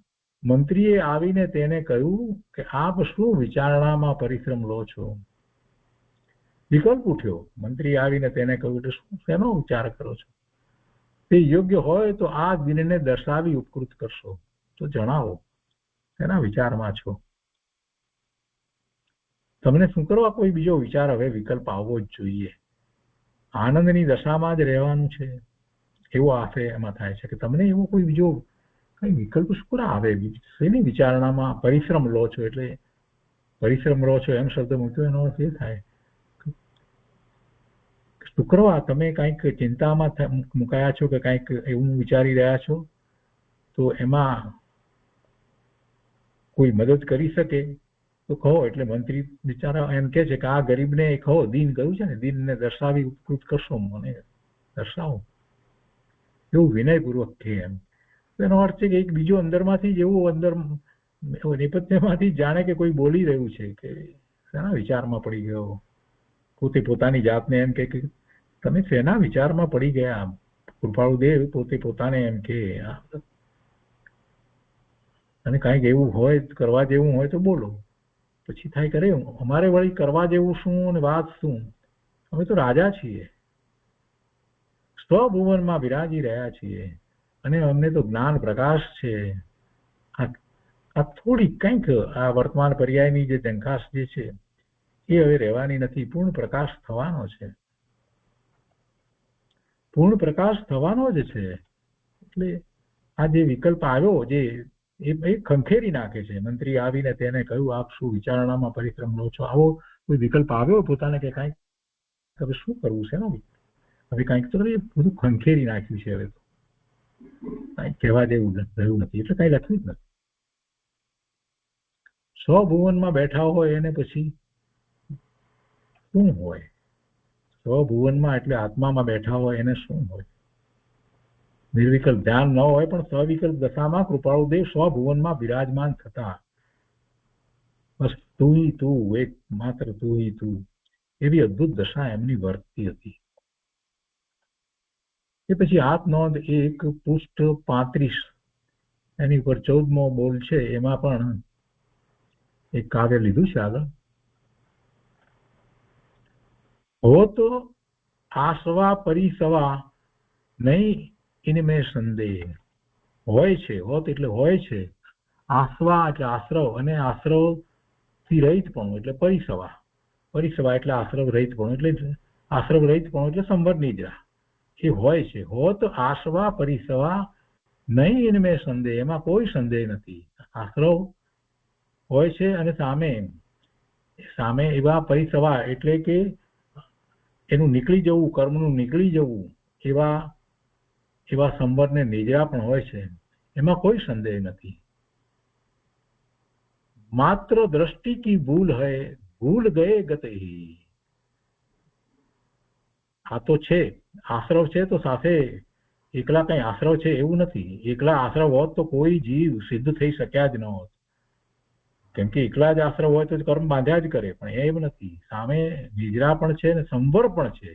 મંત્રીએ આવીને તેને કહ્યું કે આપ શું વિચારણામાં પરિશ્રમ લો છો? વિકલ્પ ઉઠ્યો. મંત્રી આવીને તેને કહ્યું એટલે શું, શેનો વિચાર કરો છો? તે યોગ્ય હોય તો આ દિનને દર્શાવી ઉપકૃત કરશો. તો જણાવો શેના વિચારમાં છો? તમને શું કરવા કોઈ બીજો વિચાર હવે વિકલ્પ આવવો જ જોઈએ. આનંદની દશામાં જ રહેવાનું છે એવો આશય એમાં થાય છે કે તમને એવો કોઈ બીજો કઈ વિકલ્પ શું કરવા આવે? શેની વિચારણામાં પરિશ્રમ લો છો? એટલે પરિશ્રમ લો છો એમ શબ્દ મૂક્યો, એનો અર્થ એ થાય શુક્રવાર તમે કંઈક ચિંતામાં મુકાયા છો કે કંઈક એવું વિચારી રહ્યા છો, તો એમાં કોઈ મદદ કરી શકે તો કહો. એટલે મંત્રી બિચારા એમ કે છે કે આ ગરીબને કહો, દીન કહ્યું છે ને, દીનને દર્શાવી ઉપકૃત કરશો, મને દર્શાવો, એવું વિનયપૂર્વક કે એમ. એનો અર્થ છે કે એક બીજો અંદરમાંથી જેવું અંદર નેપથ્યમાંથી જાણે કે કોઈ બોલી રહ્યું છે કે શેના વિચારમાં પડી ગયો. પોતે પોતાની જાતને એમ કે તમે શેના વિચારમાં પડી ગયા? કૃપાળુદેવ પોતે પોતાને એમ કે, અને કાંઈક એવું હોય કરવા જેવું હોય તો બોલો. પછી થાય કરે અમારે વળી કરવા જેવું શું અને વાત શું? અમે તો રાજા છીએ, સ્વભુવનમાં બિરાજી રહ્યા છીએ, અને અમને તો જ્ઞાન પ્રકાશ છે. આ થોડી કંઈક આ વર્તમાન પર્યાયની જે ઝંખાશ જે છે એ હવે રહેવાની નથી. પૂર્ણ પ્રકાશ થવાનો છે, પૂર્ણ પ્રકાશ થવાનો જ છે. એટલે આ જે વિકલ્પ આવ્યો જે એ ખંખેરી નાખે છે. મંત્રી આવીને તેને કહ્યું આપ શું વિચારણામાં પરિશ્રમ લો છો? આવો કોઈ વિકલ્પ આવ્યો પોતાને કે કાંઈક હવે શું કરવું છે? હવે કાંઈક તો બધું ખંખેરી નાખ્યું છે. હવે તો કાંઈક કહેવા જેવું રહ્યું નથી, એટલે કાંઈ લખ્યું જ નથી. સ્વભુવનમાં બેઠા હોય એને પછી શું હોય? સ્વભુવનમાં એટલે આત્મામાં બેઠા હોય એને શું હોય? નિર્વિકલ્પ ધ્યાન ન હોય પણ સવિકલ્પ દશામાં કૃપાળુદેવ સ્વભુવનમાં બિરાજમાન થતા. બસ તું એક માત્ર તું, એવી અદભુત દશા એમની વર્તતી હતી. એ પછી હાથ નોંધ 1 પૃષ્ઠ 35 એની ઉપર 14મો બોલ છે, એમાં પણ એક કાવ્ય લીધું છે આગળ. હો તો આસવા પરિસવા નહીં ઇનમે સંદેહ. હોય છે, હોત એટલે હોય છે, આસવા એટલે આશ્રવ, અને આશ્રવ થી રહિતપણું એટલે પરિસવા. પરિસવા એટલે આશ્રવ રહિતપણું, એટલે આશ્રવ રહિતપણું એટલે સંવર નિદ્રા. એ હોય છે. હોત આસવા પરિસવા નહીં ઇનમે સંદેહ, એમાં કોઈ સંદેહ નથી. આશ્રવ હોય છે અને સામે એવા પરિસવા એટલે કે એનું નીકળી જવું, કર્મનું નીકળી જવું, એવા સંવરને નિજરા પણ હોય છે, એમાં કોઈ સંદેહ નથી. માત્ર દ્રષ્ટિ કી ભૂલ હૈ, ભૂલ ગયે ગત હી. આ તો છે, આશ્રવ છે તો સાથે એકલા કઈ આશ્રવ છે એવું નથી. એકલા આશ્રવ હોત તો કોઈ જીવ સિદ્ધ થઈ શક્યા જ ન હોત. કેમ કે એકલા જ આશ્રવ હોય તો કર્મ બાંધ્યા જ કરે, પણ એમ નથી. સામે નિજરા પણ છે ને સંવર પણ છે.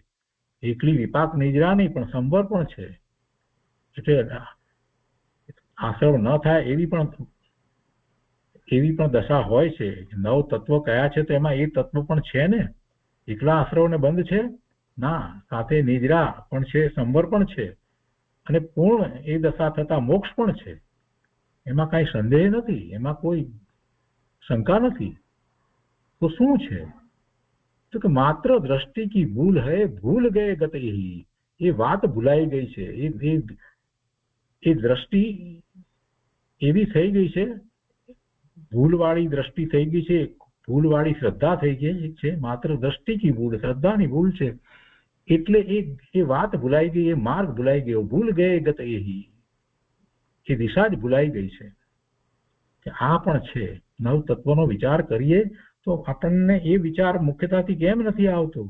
એકલી વિપાક નિજરા નહીં, પણ સંવર પણ છે. એટલે આશ્રવ ન થાય એવી પણ દશા હોય છે. 9 તત્વ કયા છે તો એમાં એ તત્વ પણ છે ને. એકલા આશ્રવને બંધ છે ના, સાથે નિજરા પણ છે, સંવર પણ છે, અને પૂર્ણ એ દશા થતા મોક્ષ પણ છે. એમાં કઈ સંદેહ નથી, એમાં કોઈ શંકા નથી. તો શું છે? તો કે માત્ર દ્રષ્ટિ કી ભૂલ હૈ, ભૂલ ગયે ગત હી. એ વાત ભૂલાઈ ગઈ છે. એ દ્રષ્ટિ એવી થઈ ગઈ છે, ભૂલવાળી દ્રષ્ટિ થઈ ગઈ છે, ભૂલવાળી શ્રદ્ધા થઈ ગઈ છે. માત્ર દ્રષ્ટિ કી ભૂલ, શ્રદ્ધાની ભૂલ છે. એટલે એ વાત ભૂલાઈ ગઈ, એ માર્ગ ભૂલાઈ ગયો. ભૂલ ગયે ગત એહી, એ દિશા જ ભૂલાઈ ગઈ છે. કે આ પણ છે. 9 તત્વનો વિચાર કરીએ તો આપણને એ વિચાર મુખ્યતાથી કેમ નથી આવતો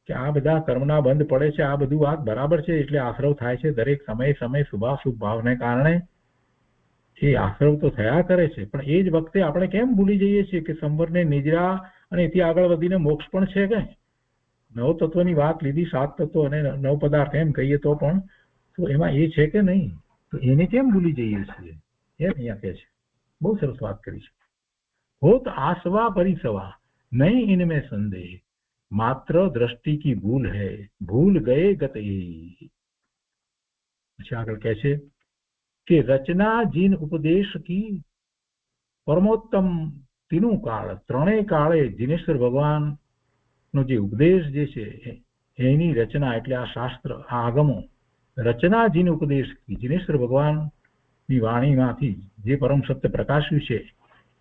કે આ બધા કર્મના બંધ પડે છે, આ બધું વાત બરાબર છે, એટલે આશ્રવ થાય છે. દરેક સમય શુભાશુભ ભાવને કારણે એ આશ્રવ તો થયા કરે છે. પણ એ જ વખતે આપણે કેમ ભૂલી જઈએ છીએ કે સંવરને નિજરા અને એથી આગળ વધીને મોક્ષ પણ છે. કે 9 તત્વની વાત લીધી, 7 તત્વો અને 9 પદાર્થ એમ કહીએ તો પણ, તો એમાં એ છે કે નહીં, તો એને કેમ ભૂલી જઈએ છીએ એમ અહીંયા કહે છે. બહુ સરસ વાત કરી છે. હોત આસવા પરિસવા નહીં ઇનમે સંદેહ, માત્ર દ્રષ્ટિ કી ભૂલ હૈ, ભૂલ ગયે ગત એહી. પછી આગળ કહે છે કે રચના જીન ઉપદેશ કી, પરમોત્તમ તીનું કાળ, ત્રણેય કાળે જીનેશ્વર ભગવાન નો જે ઉપદેશ જે છે એની રચના, એટલે આ શાસ્ત્ર, આ આગમો, રચના જીન ઉપદેશ કી, જીનેશ્વર ભગવાન ની વાણીમાંથી જે પરમ સત્ય પ્રકાશ્યું છે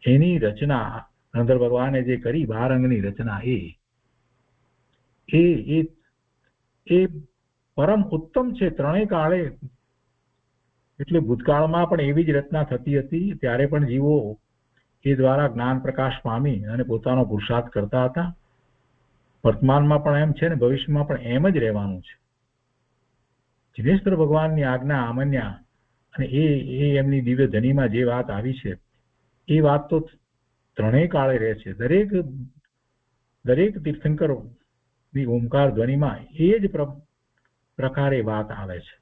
એની રચના અંદર ભગવાને જે કરી, 12 અંગની રચના, એ પરમ ઉત્તમ છે. ત્રણેય કાળે, એટલે ભૂતકાળમાં પણ એવી જ રચના થતી હતી. ત્યારે પણ જીવો એ દ્વારા જ્ઞાન પ્રકાશ પામી અને પોતાનો પુરુષાર્થ કરતા હતા. વર્તમાનમાં પણ એમ છે ને ભવિષ્યમાં પણ એમ જ રહેવાનું છે. જીનેશ્વર ભગવાનની આજ્ઞા અમાન્યા અને એ એમની દિવ્ય ધનીમાં જે વાત આવી છે એ વાત તો ત્રણેય કાળે રહે છે. દરેક તીર્થંકરની ઓમકાર ધ્વનિમાં એ જ પ્રકારે વાત આવે છે.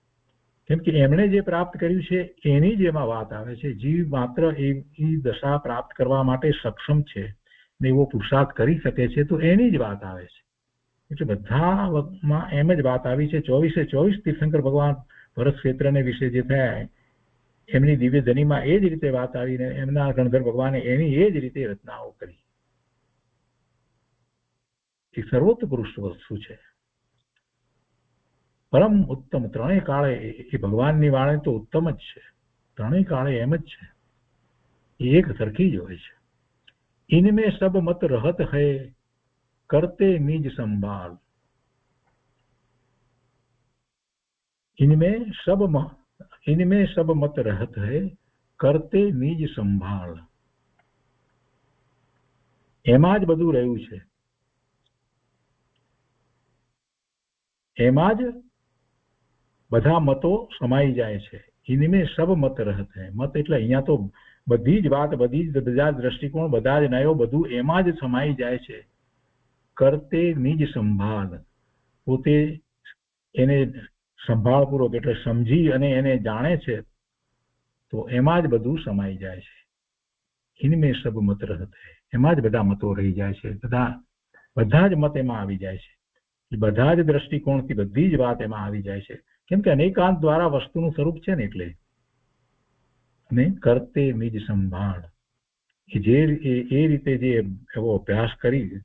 કેમ કે એમણે જે પ્રાપ્ત કર્યું છે એની જ એમાં વાત આવે છે. જીવ માત્ર એ દશા પ્રાપ્ત કરવા માટે સક્ષમ છે ને એવો પુરુષાર્થ કરી શકે છે, તો એની જ વાત આવે છે. એટલે બધામાં એમ જ વાત આવી છે. 24 તીર્થંકર ભગવાન ભરત ક્ષેત્રને વિશે જે થયા એમની દિવ્ય ધનીમાં એ જ રીતે વાત આવીને એમના ગણધર ભગવાને એની એ જ રીતે રચનાઓ કરી. એ સર્વોત્કૃષ્ટ વસ્તુ છે, પરમ ઉત્તમ. ત્રણેય કાળે એ ભગવાનની વાણી તો ઉત્તમ જ છે. ત્રણેય કાળે એમ જ છે, એ એક સરખી જ હોય છે. ઇનમે સબ મત રહત હૈ, કરતે નિજ સંભાળ. इनमें सब मत रहत है, करते निज संभाળ. એમાં જ બધું રહ્યું છે, એમાં જ બધા મતો સમાઈ જાય છે. ઇનમે સબ મત રહત હૈ, મત એટલે અહીંયા તો બધી જ વાત, બધા જ દ્રષ્ટિકોણ, બધા જ નયો, બધું એમાં જ સમાઈ જાય છે. કરતે નિજ સંભાળ, પોતે એને સંભાળપૂર્વક એટલે સમજી અને એને જાણે છે, તો એમાં જ બધું સમાઈ જાય છે. ઇનમે સબ મત રહત હૈ, એમાં જ બધા મતો રહી જાય છે. બધા જ મત એમાં આવી જાય છે. બધા જ દ્રષ્ટિકોણથી બધી જ વાત એમાં આવી જાય છે. કેમ કે અનેકાંત દ્વારા વસ્તુનું સ્વરૂપ છે ને, એટલે ને કરતે નિજ સંભાળ, એ રીતે જે એવો અભ્યાસ કરી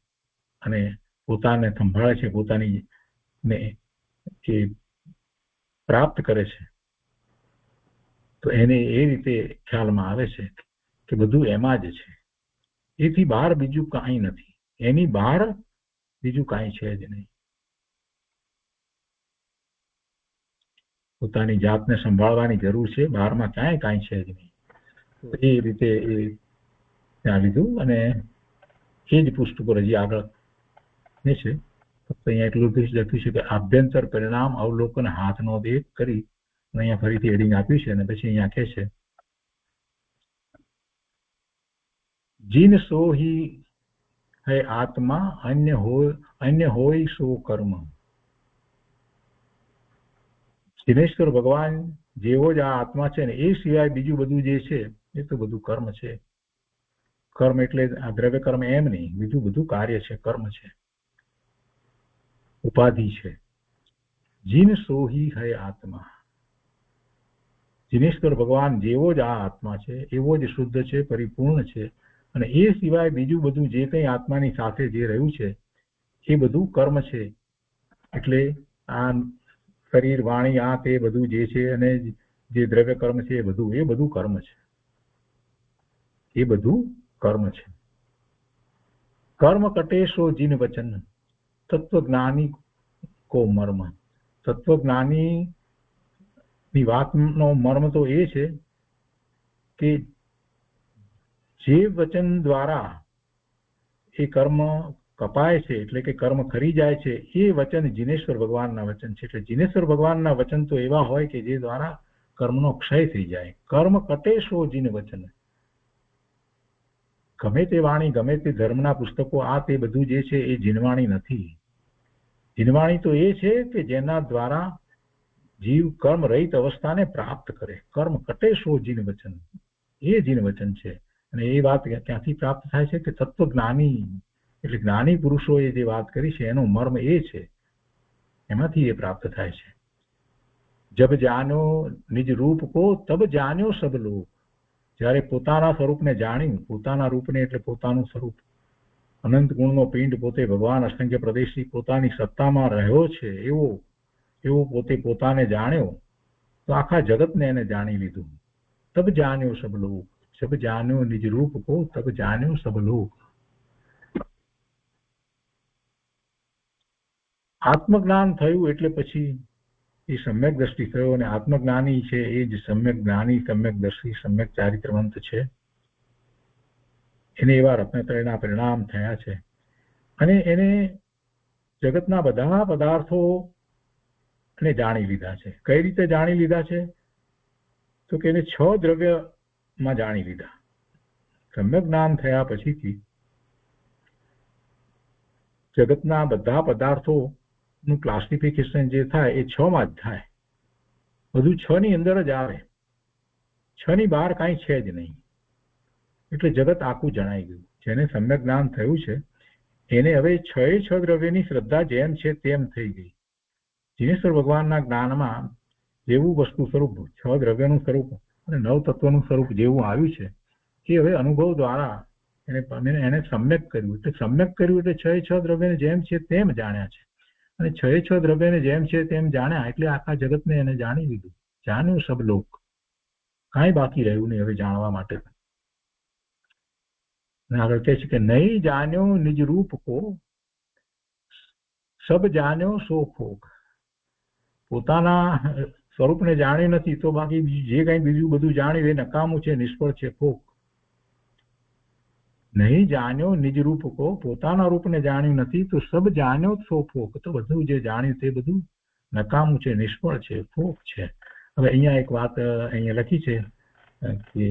અને પોતાને સંભાળે છે, પોતાની ને એ પ્રાપ્ત કરે છે, તો એને એ રીતે ખ્યાલમાં આવે છે કે બધું એમાં જ છે. એથી બહાર બીજું કાંઈ નથી, એની બહાર બીજું કાંઈ છે જ નહીં. પોતાની જાતને સંભાળવાની જરૂર છે, બહારમાં ક્યાંય કાંઈ છે જ નહીં. તો એ રીતે એ ત્યાં લીધું અને એ જ પૃષ્ઠ પર હજી આગળ ને છે. ફક્ત અહીંયા એટલું જ લખ્યું છે કે આભ્યંતર પરિણામ અવલોકન હાથનો એક કરી અહીંયા ફરીથી હેડિંગ આપ્યું છે અને પછી અહીંયા કહે છે જીન સો હી હૈ આત્મા અન્ય હોય સો કર્મ. દિનેશ્વર ભગવાન જેવો જ આ આત્મા છે ને એ સિવાય બીજું બધું જે છે એ તો બધું કર્મ છે. કર્મ એટલે આ દ્રવ્ય કર્મ એમ નહીં, બીજું બધું કાર્ય છે, કર્મ છે, ઉપાધિ છે. જીન સોહી હૈ આત્મા, દિનેશ્વર ભગવાન જેવો જ આ આત્મા છે એવો જ શુદ્ધ છે, પરિપૂર્ણ છે, અને એ સિવાય બીજું બધું જે કંઈ આત્માની સાથે જે રહ્યું છે એ બધું કર્મ છે. એટલે આ શરીર વાણી આ તે બધું જે છે અને જે દ્રવ્ય કર્મ છે એ બધું કર્મ છે, એ બધું કર્મ છે. કર્મ કટેશો જીન વચન તત્વજ્ઞાની કો મર્મ. તત્વજ્ઞાની ની વાતનો મર્મ તો એ છે કે જે વચન દ્વારા એ કર્મ કપાય છે, એટલે કે કર્મ ખરી જાય છે, એ વચન જીનેશ્વર ભગવાનના વચન છે. એટલે જીનેશ્વર ભગવાનના વચન તો એવા હોય કે જે દ્વારા કર્મનો ક્ષય થઈ જાય. કર્મ કટેશો જીન વચન. ગમે તે વાણી, ગમે તે ધર્મના પુસ્તકો, આ તે બધું જે છે એ જીનવાણી નથી. જીનવાણી તો એ છે કે જેના દ્વારા જીવ કર્મ રહિત અવસ્થાને પ્રાપ્ત કરે. કર્મ કટેશો જીન વચન, એ જીન વચન છે. અને એ વાત ક્યાંથી પ્રાપ્ત થાય છે કે તત્વજ્ઞાની, એટલે જ્ઞાની પુરુષોએ જે વાત કરી છે એનો મર્મ એ છે, એમાંથી એ પ્રાપ્ત થાય છે. જબ જાન્યો નિજ રૂપ કો તબ જાન્યો સબ લોક. જ્યારે પોતાના સ્વરૂપને જાણ્યું, પોતાના રૂપને એટલે પોતાનું સ્વરૂપ, અનંત ગુણનો પિંડ પોતે ભગવાન અસંખ્ય પ્રદેશી પોતાની સત્તામાં રહ્યો છે એવો પોતે પોતાને જાણ્યો તો આખા જગતને એને જાણી લીધું. તબ જાન્યો સબ લોક, સબ જાન્યો નિજ રૂપ કો તબ જાન્યો સબ લોક. આત્મજ્ઞાન થયું એટલે પછી એ સમ્યક દ્રષ્ટિ થયો, અને આત્મજ્ઞાની છે એ જ સમ્યક જ્ઞાની, સમ્યક દર્શી, સમ્યક ચારિત્રવંત છે. એને એવા રત્નત્રયના પરિણામ થયા છે. અને એને જગતના બધા પદાર્થો એને જાણી લીધા છે. કઈ રીતે જાણી લીધા છે તો કે એને 6 દ્રવ્યમાં જાણી લીધા. સમ્યક જ્ઞાન થયા પછીથી જગતના બધા પદાર્થોનું ક્લાસિફિકેશન જે થાય એ 6 માં જ થાય. બધું 6 ની અંદર જ આવે, 6 ની બહાર કાંઈ છે જ નહીં. એટલે જગત આખું જણાઈ ગયું. જેને સમ્યક જ્ઞાન થયું છે એને હવે 6 દ્રવ્યની શ્રદ્ધા જેમ છે તેમ થઈ ગઈ. જીનેશ્વર ભગવાનના જ્ઞાનમાં જેવું વસ્તુ સ્વરૂપ, 6 દ્રવ્યનું સ્વરૂપ અને 9 તત્વનું સ્વરૂપ જેવું આવ્યું છે એ હવે અનુભવ દ્વારા એને સમ્યક કર્યું. એટલે સમ્યક કર્યું એટલે 6 દ્રવ્યને જેમ છે તેમ જાણ્યા છે. અને 6 દ્રવ્યને જેમ છે તેમ જાણ્યા એટલે આખા જગતને એને જાણી લીધું. જાણ્યું સબ લોક, કાંઈ બાકી રહ્યું નહીં હવે જાણવા માટે. આગળ કહે છે કે નહીં જાણ્યો નિજ રૂપ કો સબ જાણ્યો સો ફોક. પોતાના સ્વરૂપને જાણ્યું નથી તો બાકી જે કંઈ બીજું બધું જાણ્યું એ નકામું છે, નિષ્ફળ છે, ફોક. નહીં જાણ્યો નિજ રૂપ કો, પોતાના રૂપને જાણ્યું નથી તો સબ જાણ્યો સો ફોક. તો બધું જે જાણ્યું તે બધું નકામું છે, નિષ્ફળ છે, ફોક છે. હવે અહીંયા એક વાત અહીંયા લખી છે કે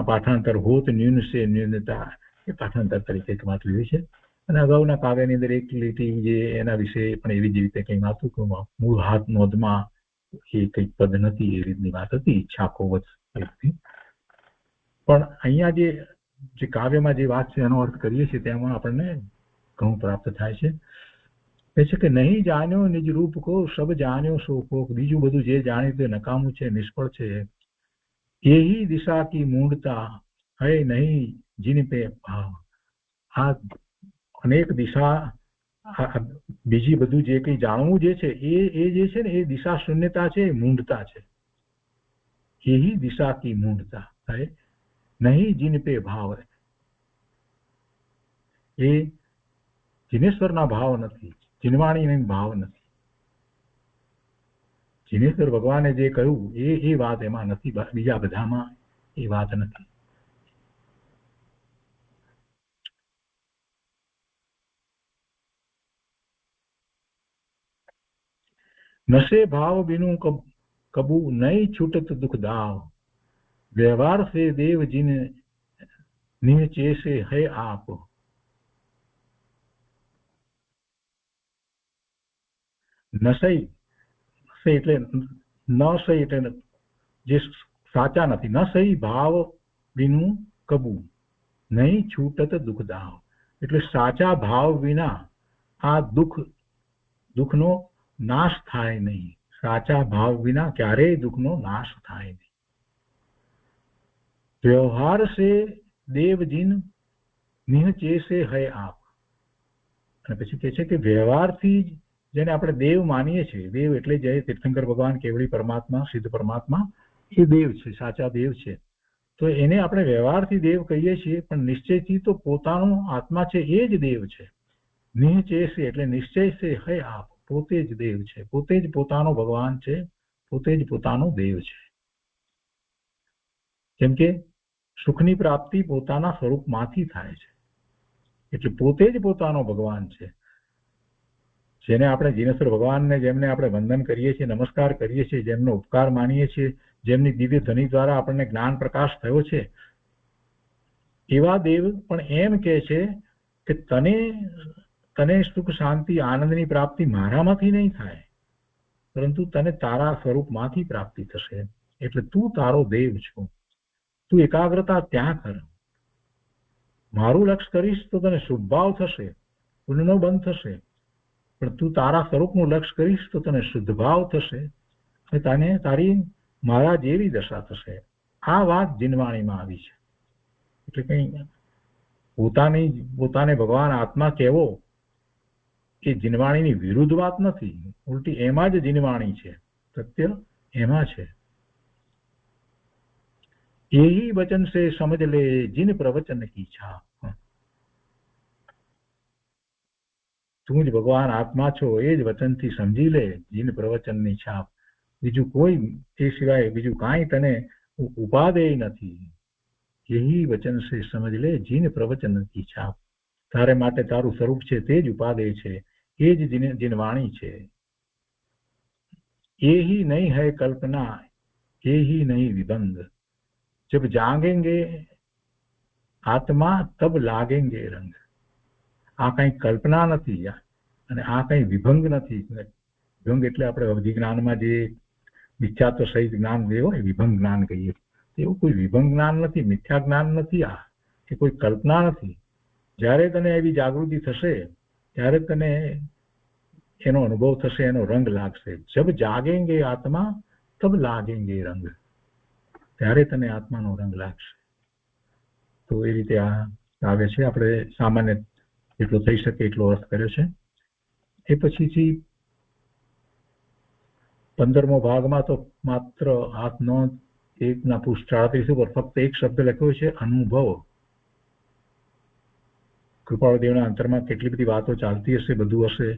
પાઠાંતર હોત ન્યૂન સે ન્યૂનતા, એ પાઠાંતર તરીકે એક વાત લીધી છે. અને અગાઉના કાવ્યની અંદર એક લીટી જે એના વિશે પણ એવી જ રીતે કંઈ વાતું કે મૂળ હાથ નોંધમાં એ કંઈક પદ નથી એ રીતની વાત હતી, ઈચ્છાકોવત. પણ અહીંયા જે કાવ્યમાં જે વાત છે એનો અર્થ કરીએ છીએ તેમાં આપણને ઘણું પ્રાપ્ત થાય છે. એ છે કે નહીં જાણ્યો નિજ રૂપ કો સબ જાણ્યો સો ફોક. બીજું બધું જે જાણ્યું તે નકામું છે, નિષ્ફળ છે. यही दिशा की मूढ़ता है नहीं जिन पे भाव. આ અનેક દિશા, બીજી બધું જે કંઈ જાણવું જે છે એ જે છે ને એ દિશા શૂન્યતા છે, એ મૂંઢતા છે. यही दिशा की मूढ़ता है नहीं जिन पे भाव. એ જીનેશ્વરના ભાવ નથી, જીનવાણીના ભાવ નથી. જીનેશ્વર ભગવાને જે કહ્યું એ વાત એમાં નથી, બીજા બધામાં એ વાત નથી. नशे भाव बिनु कबू नहीं छूटत दुख दाव, व्यवहार से देव जिन निहचे से है आप. નશય એટલે નશય એટલે જે સાચા નથી. નશય ભાવ વિનું કબુ નહીં છૂટત દુઃખ દાવ, એટલે સાચા ભાવ વિના આ દુઃખનો નાશ થાય નહીં. સાચા ભાવ વિના ક્યારેય દુઃખનો નાશ થાય નહીં. વ્યવહાર સે દેવ જીન નિહચે સે હૈ આપ. અને પછી કહે છે કે વ્યવહારથી જ જેને આપણે દેવ માનીએ છીએ, દેવ એટલે જય તીર્થંકર ભગવાન, કેવળી પરમાત્મા, સિદ્ધ પરમાત્મા, એ દેવ છે, સાચા દેવ છે. તો એને આપણે વ્યવહારથી દેવ કહીએ છીએ, પણ નિશ્ચયથી તો પોતાનો આત્મા છે એ જ દેવ છે. નિશ્ચય છે એટલે નિશ્ચય છે હૈ આપ, પોતે જ દેવ છે, પોતે જ પોતાનો ભગવાન છે, પોતે જ પોતાનો દેવ છે. કેમ કે સુખની પ્રાપ્તિ પોતાના સ્વરૂપમાંથી થાય છે, એટલે પોતે જ પોતાનો ભગવાન છે. જેને આપણે જીનેશ્વર ભગવાનને, જેમને આપણે વંદન કરીએ છીએ, નમસ્કાર કરીએ છીએ, જેમનો ઉપકાર માનીએ છીએ, જેમની દિવ્ય ધ્વનિ દ્વારા આપણને જ્ઞાન પ્રકાશ થયો છે, એવા દેવ પણ એમ કહે છે કે તને સુખ શાંતિ આનંદની પ્રાપ્તિ મારામાંથી નહીં થાય, પરંતુ તને તારા સ્વરૂપમાંથી પ્રાપ્તિ થશે. એટલે તું તારો દેવ છો. તું એકાગ્રતા ત્યાં કર. મારું લક્ષ્ય કરીશ તો તને શુભ ભાવ થશે, પુણ્યનો બંધ થશે. પણ તું તારા સ્વરૂપનું લક્ષ્ય કરીશ તો તને શુદ્ધ ભાવ થશે અને તને તારી મારા જેવી દશા થશે. આ વાત જીનવાણીમાં આવી છે. એટલે કઈ પોતાને ભગવાન આત્મા કહેવો એ જીનવાણીની વિરુદ્ધ વાત નથી, ઉલટી એમાં જ જીનવાણી છે, સત્ય એમાં છે. यही वचन से समझ ले जिन प्रवचन की छाप. તું જ ભગવાન આત્મા છો એ જ વચનથી સમજી લે જીન પ્રવચનની છાપ. બીજું કોઈ એ સિવાય બીજું કાંઈ તને ઉપાદેય નથી. યહી વચન સે સમજ લે જીન પ્રવચન કી છાપ. તારે માટે તારું સ્વરૂપ છે તે જ ઉપાદેય છે, એ જ જીનવાણી છે. એ ही नहीं है कल्पना, ये ही नहीं विबंध. जब जागेंगे आत्मा तब लागेंगे रंग. આ કઈ કલ્પના નથી અને આ કઈ વિભંગ નથી. વિભંગ એટલે આપણે અવધિ જ્ઞાનમાં જે મિથ્યાત્વ સહિત જ્ઞાન લેવો એ વિભંગ જ્ઞાન કહીએ. એવું કોઈ વિભંગ જ્ઞાન નથી, મિથ્યા જ્ઞાન નથી. આ એ કોઈ કલ્પના નથી. જ્યારે તને એવી જાગૃતિ થશે ત્યારે તને એનો અનુભવ થશે, એનો રંગ લાગશે. જબ જાગેંગે આત્મા તબ લાગેંગે રંગ. ત્યારે તને આત્માનો રંગ લાગશે. તો એ રીતે આ આવે છે. આપણે સામાન્ય એટલો થઈ શકે એટલો અર્થ કર્યો છે. એ પછીથી 15મો ભાગમાં તો માત્ર હાથનો 1ના પૃષ્ઠ 38 ઉપર ફક્ત એક શબ્દ લખ્યો છે, અનુભવ. કૃપાળુદેવના અંતરમાં કેટલી બધી વાતો ચાલતી હશે, બધું હશે,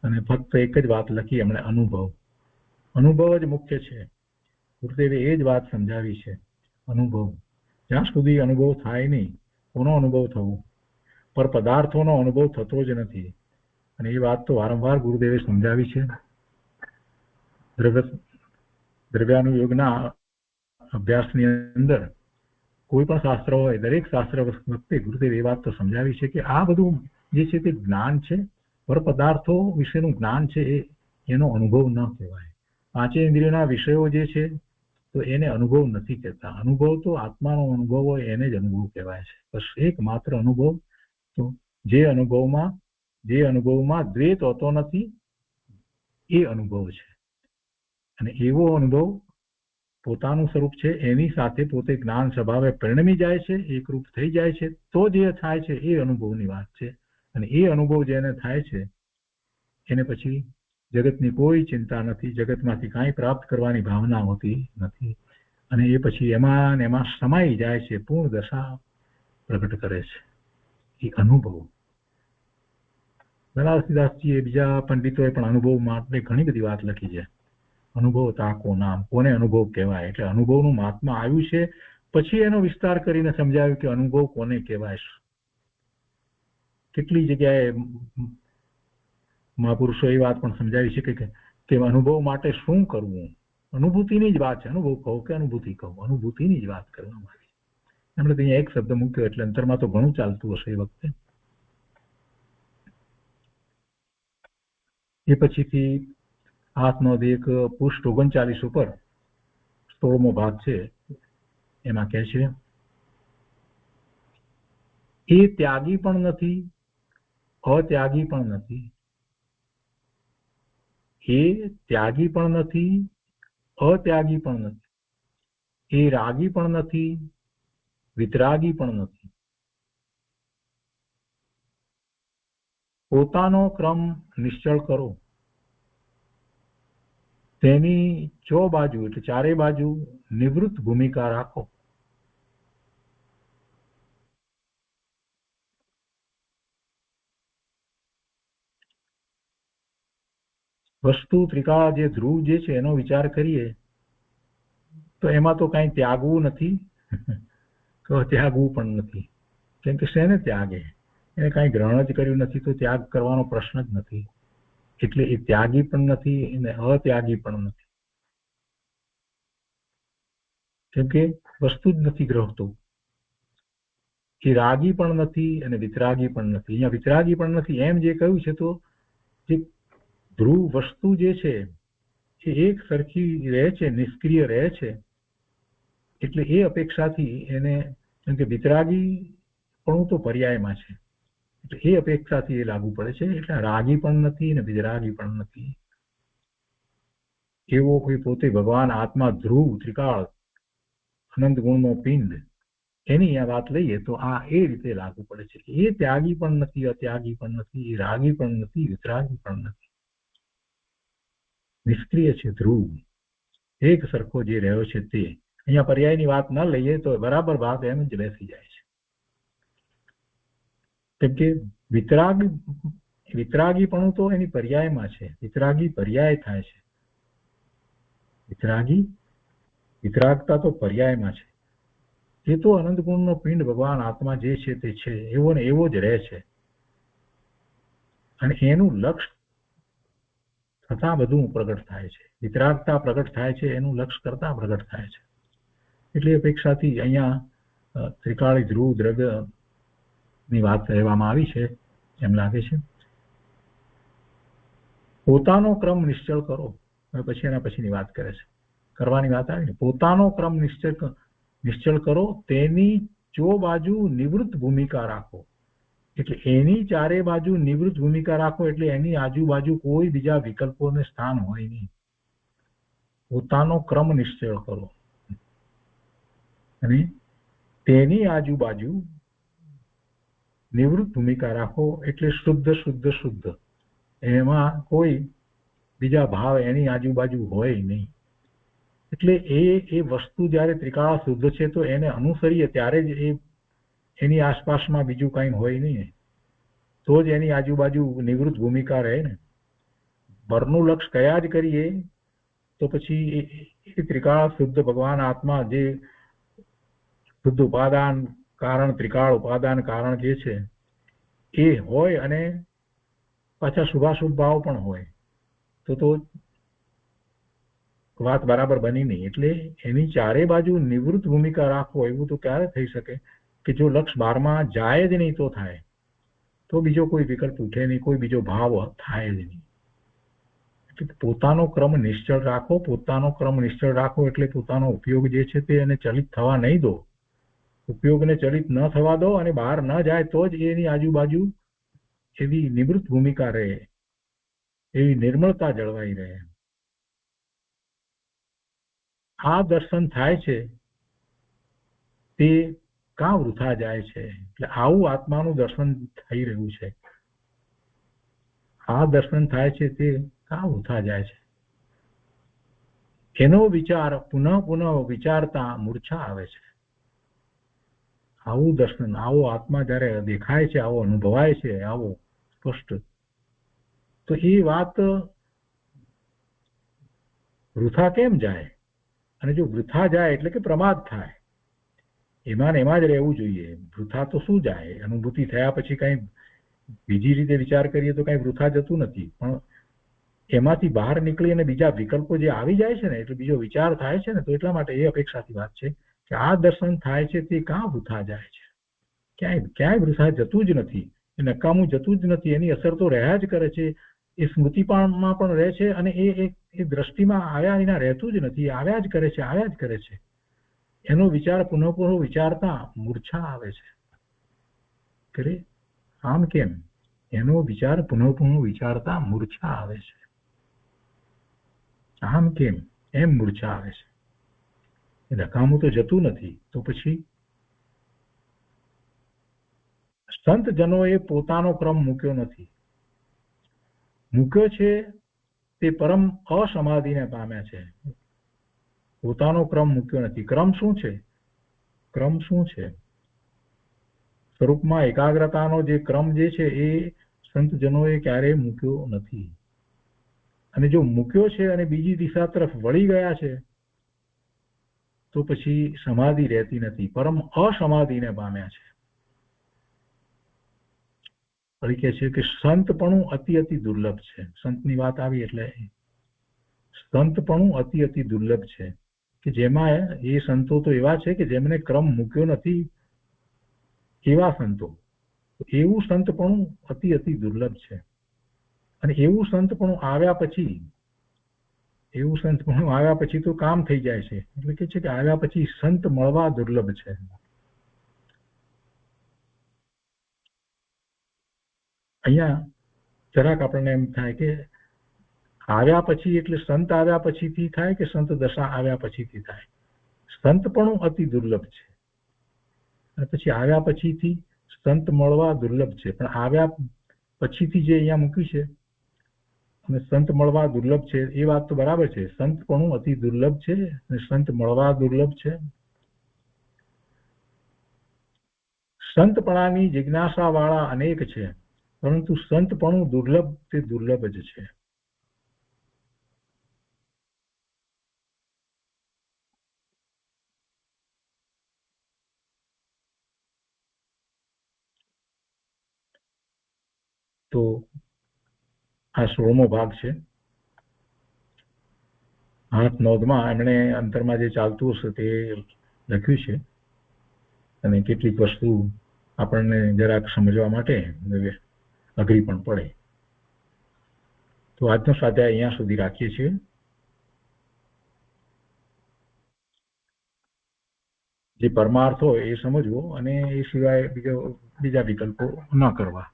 અને ફક્ત એક જ વાત લખી એમણે, અનુભવ. અનુભવ જ મુખ્ય છે. ગુરુદેવે એ જ વાત સમજાવી છે, અનુભવ. જ્યાં સુધી અનુભવ થાય નહીં, કોનો અનુભવ થવો? પર પદાર્થોનો અનુભવ થતો જ નથી. અને એ વાત તો વારંવાર ગુરુદેવે સમજાવી છે. દ્રવ્યાનુયોગના અભ્યાસની અંદર કોઈ પણ શાસ્ત્ર હોય, દરેક શાસ્ત્ર વખતે ગુરુદેવે એ વાત તો સમજાવી છે કે આ બધું જે છે તે જ્ઞાન છે. પર પદાર્થો વિશેનું જ્ઞાન છે એનો અનુભવ ન કહેવાય. પાંચે ઇન્દ્રિયોના વિષયો જે છે તો એને અનુભવ નથી કહેતા. અનુભવ તો આત્માનો અનુભવ હોય એને જ અનુભવ કહેવાય છે. બસ એકમાત્ર અનુભવ તો જે અનુભવમાં દ્વૈત હોતો નથી એ અનુભવ છે. અને એવો અનુભવ પોતાનું સ્વરૂપ છે એની સાથે પોતે જ્ઞાન સ્વભાવે પરિણમી જાય છે, એકરૂપ થઈ જાય છે, તો જે થાય છે એ અનુભવની વાત છે. અને એ અનુભવ જેને થાય છે એને પછી જગતની કોઈ ચિંતા નથી, જગતમાંથી કાંઈ પ્રાપ્ત કરવાની ભાવના હોતી નથી. અને એ પછી એમાં સમાઈ જાય છે, પૂર્ણ દશા પ્રગટ કરે છે. એ અનુભવ. બનારસીદાસજીએ, બીજા પંડિતોએ પણ અનુભવ માટે ઘણી બધી વાત લખી છે. અનુભવતા કો નામ, કોને અનુભવ કહેવાય. એટલે અનુભવનું મહાત્મા આવ્યું છે, પછી એનો વિસ્તાર કરીને સમજાવ્યું કે અનુભવ કોને કહેવાય. કેટલી જગ્યાએ મહાપુરુષો એ વાત પણ સમજાવી છે કે અનુભવ માટે શું કરવું. અનુભૂતિની જ વાત છે. અનુભવ કહો કે અનુભૂતિ કહો, અનુભૂતિની જ વાત કરવામાં આવી. એમણે અહીંયા એક શબ્દ મૂક્યો એટલે અંતરમાં તો ઘણું ચાલતું હશે એ વખતે. એ પછીથી હાથનો એક પૃષ્ઠ 39 ઉપર 16મો ભાગ છે, એમાં કહે છે એ ત્યાગી પણ નથી, અત્યાગી પણ નથી. એ ત્યાગી પણ નથી, અત્યાગી પણ નથી. એ રાગી પણ નથી, વિતરાગી પણ નથી. પોતાનો ક્રમ નિશ્ચળ કરો, તેની ચો બાજુ એટલે ચારે બાજુ નિવૃત્ત ભૂમિકા રાખો. વસ્તુ ત્રિકાળ જે ધ્રુવ જે છે એનો વિચાર કરીએ તો એમાં તો કઈ ત્યાગવું નથી, તો ત્યાગવું પણ નથી. કેમ કે શેને ત્યાગે? એને કઈ ગ્રહણ જ કર્યું નથી, તો ત્યાગ કરવાનો પ્રશ્ન જ નથી. એટલે એ ત્યાગી પણ નથી અને અત્યાગી પણ નથી. કેમ કે વસ્તુ જ નથી ગ્રહતો. એ રાગી પણ નથી અને વિતરાગી પણ નથી. અહીંયા વિતરાગી પણ નથી એમ જે કહ્યું છે, તો જે ધ્રુવ વસ્તુ જે છે એ એક સરખી રહે છે, નિષ્ક્રિય રહે છે. એટલે એ અપેક્ષાથી એને, કેમ કે વિતરાગી પણ તો પર્યાયમાં છે, એટલે એ અપેક્ષાથી એ લાગુ પડે છે. એટલે રાગી પણ નથી અને વિતરાગી પણ નથી. એવો કોઈ પોતે ભગવાન આત્મા ધ્રુવ ત્રિકાળ અનંત ગુણનો પિંડ, એની આ વાત લઈએ તો આ એ રીતે લાગુ પડે છે. એ ત્યાગી પણ નથી, અત્યાગી પણ નથી, એ રાગી પણ નથી, વિતરાગી પણ નથી. નિષ્ક્રિય છે ધ્રુવ, એક સરખો જે રહ્યો છે તે. અહીંયા પર્યાયની વાત ન લઈએ તો બરાબર વાત એમ જ બેસી જાય છે. કેમ કે વિતરાગી પણ તો એની પર્યાયમાં છે. વિતરાગી પર્યાય થાય છે. વિતરાગતા તો પર્યાયમાં છે. એ તો અનંત ગુણનો પિંડ ભગવાન આત્મા જે છે તે છે, એવો ને એવો જ રહે છે. અને એનું લક્ષ થતા બધું પ્રગટ થાય છે. વિતરાગતા પ્રગટ થાય છે, એનું લક્ષ કરતા પ્રગટ થાય છે. એટલે અપેક્ષાથી અહીંયા ત્રિકાળી ધ્રુવ દ્રવ્ય ની વાત કહેવામાં આવી છે એમ લાગે છે. પોતાનો ક્રમ નિશ્ચળ કરો. પછી એના પછીની વાત કરે છે, કરવાની વાત આવી ને. પોતાનો ક્રમ નિશ્ચળ કરો, તેની ચો બાજુ નિવૃત્ત ભૂમિકા રાખો. એટલે એની ચારે બાજુ નિવૃત્ત ભૂમિકા રાખો, એટલે એની આજુબાજુ કોઈ બીજા વિકલ્પોને સ્થાન હોય નહીં. પોતાનો ક્રમ નિશ્ચળ કરો અને તેની આજુબાજુ નિવૃત્ત ભૂમિકા રાખો. એટલે શુદ્ધ શુદ્ધ શુદ્ધ, એમાં કોઈ બીજા ભાવ એની આજુબાજુ હોય નહીં. એટલે એ વસ્તુ જ્યારે ત્રિકાળ શુદ્ધ છે તો એને અનુસરીએ ત્યારે જ એની આસપાસમાં બીજું કંઈ હોય નહીં, તો જ એની આજુબાજુ નિવૃત્ત ભૂમિકા રહે ને. બરનું લક્ષ કયા જ કરીએ તો પછી એ ત્રિકાળ શુદ્ધ ભગવાન આત્મા જે શુદ્ધ ઉપાદાન કારણ, ત્રિકાળ ઉપાદાન કારણ જે છે એ હોય અને પાછા શુભાશુભ ભાવ પણ હોય, તો વાત બરાબર બની નહીં. એટલે એની ચારે બાજુ નિવૃત્ત ભૂમિકા રાખવો, એવું તો ક્યારે થઈ શકે કે જો લક્ષ 12માં જાય જ નહીં તો થાય, તો બીજો કોઈ વિકલ્પ ઉઠે નહીં, કોઈ બીજો ભાવ થાય જ નહીં. એટલે પોતાનો ક્રમ નિશ્ચળ રાખો. પોતાનો ક્રમ નિશ્ચળ રાખો એટલે પોતાનો ઉપયોગ જે છે તે એને ચલિત થવા નહીં દો. ઉપયોગને ચલિત ન થવા દો અને બહાર ન જાય તો જ એની આજુબાજુ એવી નિવૃત્ત ભૂમિકા રહે, એવી નિર્મળતા જળવાઈ રહે. આ દર્શન થાય છે તે કાં વૃથા જાય છે? એટલે આવું આત્માનું દર્શન થઈ રહ્યું છે. આ દર્શન થાય છે તે કાં વૃથા જાય છે? એનો વિચાર પુનઃ પુનઃ વિચારતા મૂર્છા આવે છે. આવું દર્શન, આવો આત્મા જયારે દેખાય છે, આવો અનુભવાય છે, આવો સ્પષ્ટ, તો એ વાત વૃથા કેમ જાય? અને જો વૃથા જાય એટલે કે પ્રમાદ થાય, એમાં ને એમાં જ રહેવું જોઈએ. વૃથા તો શું જાય? અનુભૂતિ થયા પછી કઈ બીજી રીતે વિચાર કરીએ તો કઈ વૃથા જતું નથી, પણ એમાંથી બહાર નીકળી અને બીજા વિકલ્પો જે આવી જાય છે ને, એટલે બીજો વિચાર થાય છે ને, તો એટલા માટે એ અપેક્ષાથી વાત છે કે આ દર્શન થાય છે તે કાં વૃથા જાય છે? ક્યાંય વૃથા જતું જ નથી, એ નકામું જતું જ નથી, એની અસર તો રહ્યા જ કરે છે. એ સ્મૃતિમાં પણ રહે છે, અને એ દ્રષ્ટિમાં આવ્યા વિના રહેતું જ નથી, આવ્યા જ કરે છે, આવ્યા જ કરે છે. એનો વિચાર પુનઃ પુનઃ વિચારતા મૂર્છા આવે છે. કરે આમ કેમ? એનો વિચાર પુનઃ પુનઃ વિચારતા મૂર્છા આવે છે. આમ કેમ? એમ મૂર્છા આવે છે. એ નકામું તો જતું નથી. તો પછી સંત જનોએ પોતાનો ક્રમ મૂક્યો નથી. મૂક્યો છે તે પરમ અસમાધિને પામ્યા છે. પોતાનો ક્રમ મૂક્યો નથી. ક્રમ શું છે? ક્રમ શું છે? સ્વરૂપમાં એકાગ્રતાનો જે ક્રમ જે છે એ સંતજનોએ ક્યારેય મૂક્યો નથી. અને જો મૂક્યો છે અને બીજી દિશા તરફ વળી ગયા છે તો પછી સમાધિ રહેતી નથી, પરમ અસમાધિને પામ્યા છે. વળી કે છે કે સંતપણું અતિ દુર્લભ છે. સંતની વાત આવી એટલે સંતપણું અતિ દુર્લભ છે, કે જેમાં એ સંતો તો એવા છે કે જેમને ક્રમ મૂક્યો નથી, એવા સંતો. એવું સંતપણું અતિ દુર્લભ છે. અને એવું સંતપણું આવ્યા પછી તો કામ થઈ જાય છે. એટલે કે છે કે આવ્યા પછી સંત મળવા દુર્લભ છે. અહીંયા જરાક આપણને એમ થાય કે આવ્યા પછી એટલે સંત આવ્યા પછીથી થાય કે સંત દશા આવ્યા પછીથી થાય? સંતપણું અતિ દુર્લભ છે, અને પછી આવ્યા પછીથી સંત મળવા દુર્લભ છે. પણ આવ્યા પછીથી જે અહીંયા મૂક્યું છે અને સંત મળવા દુર્લભ છે, એ વાત તો બરાબર છે. સંતપણું અતિ દુર્લભ છે અને સંત મળવા દુર્લભ છે. સંતપણાની જિજ્ઞાસા વાળા અનેક છે, પરંતુ સંતપણું દુર્લભ તે દુર્લભ જ છે. તો આ 16મો ભાગ છે. હાથ નોંધમાં એમણે અંતરમાં જે ચાલતું હશે તે લખ્યું છે, અને કેટલીક વસ્તુ આપણને જરાક સમજવા માટે અઘરી પણ પડે. તો આજનો સ્વાધ્યાય અહીંયા સુધી રાખીએ છીએ. જે પરમાર્થ હોય એ સમજવો, અને એ સિવાય બીજા વિકલ્પો ન કરવા.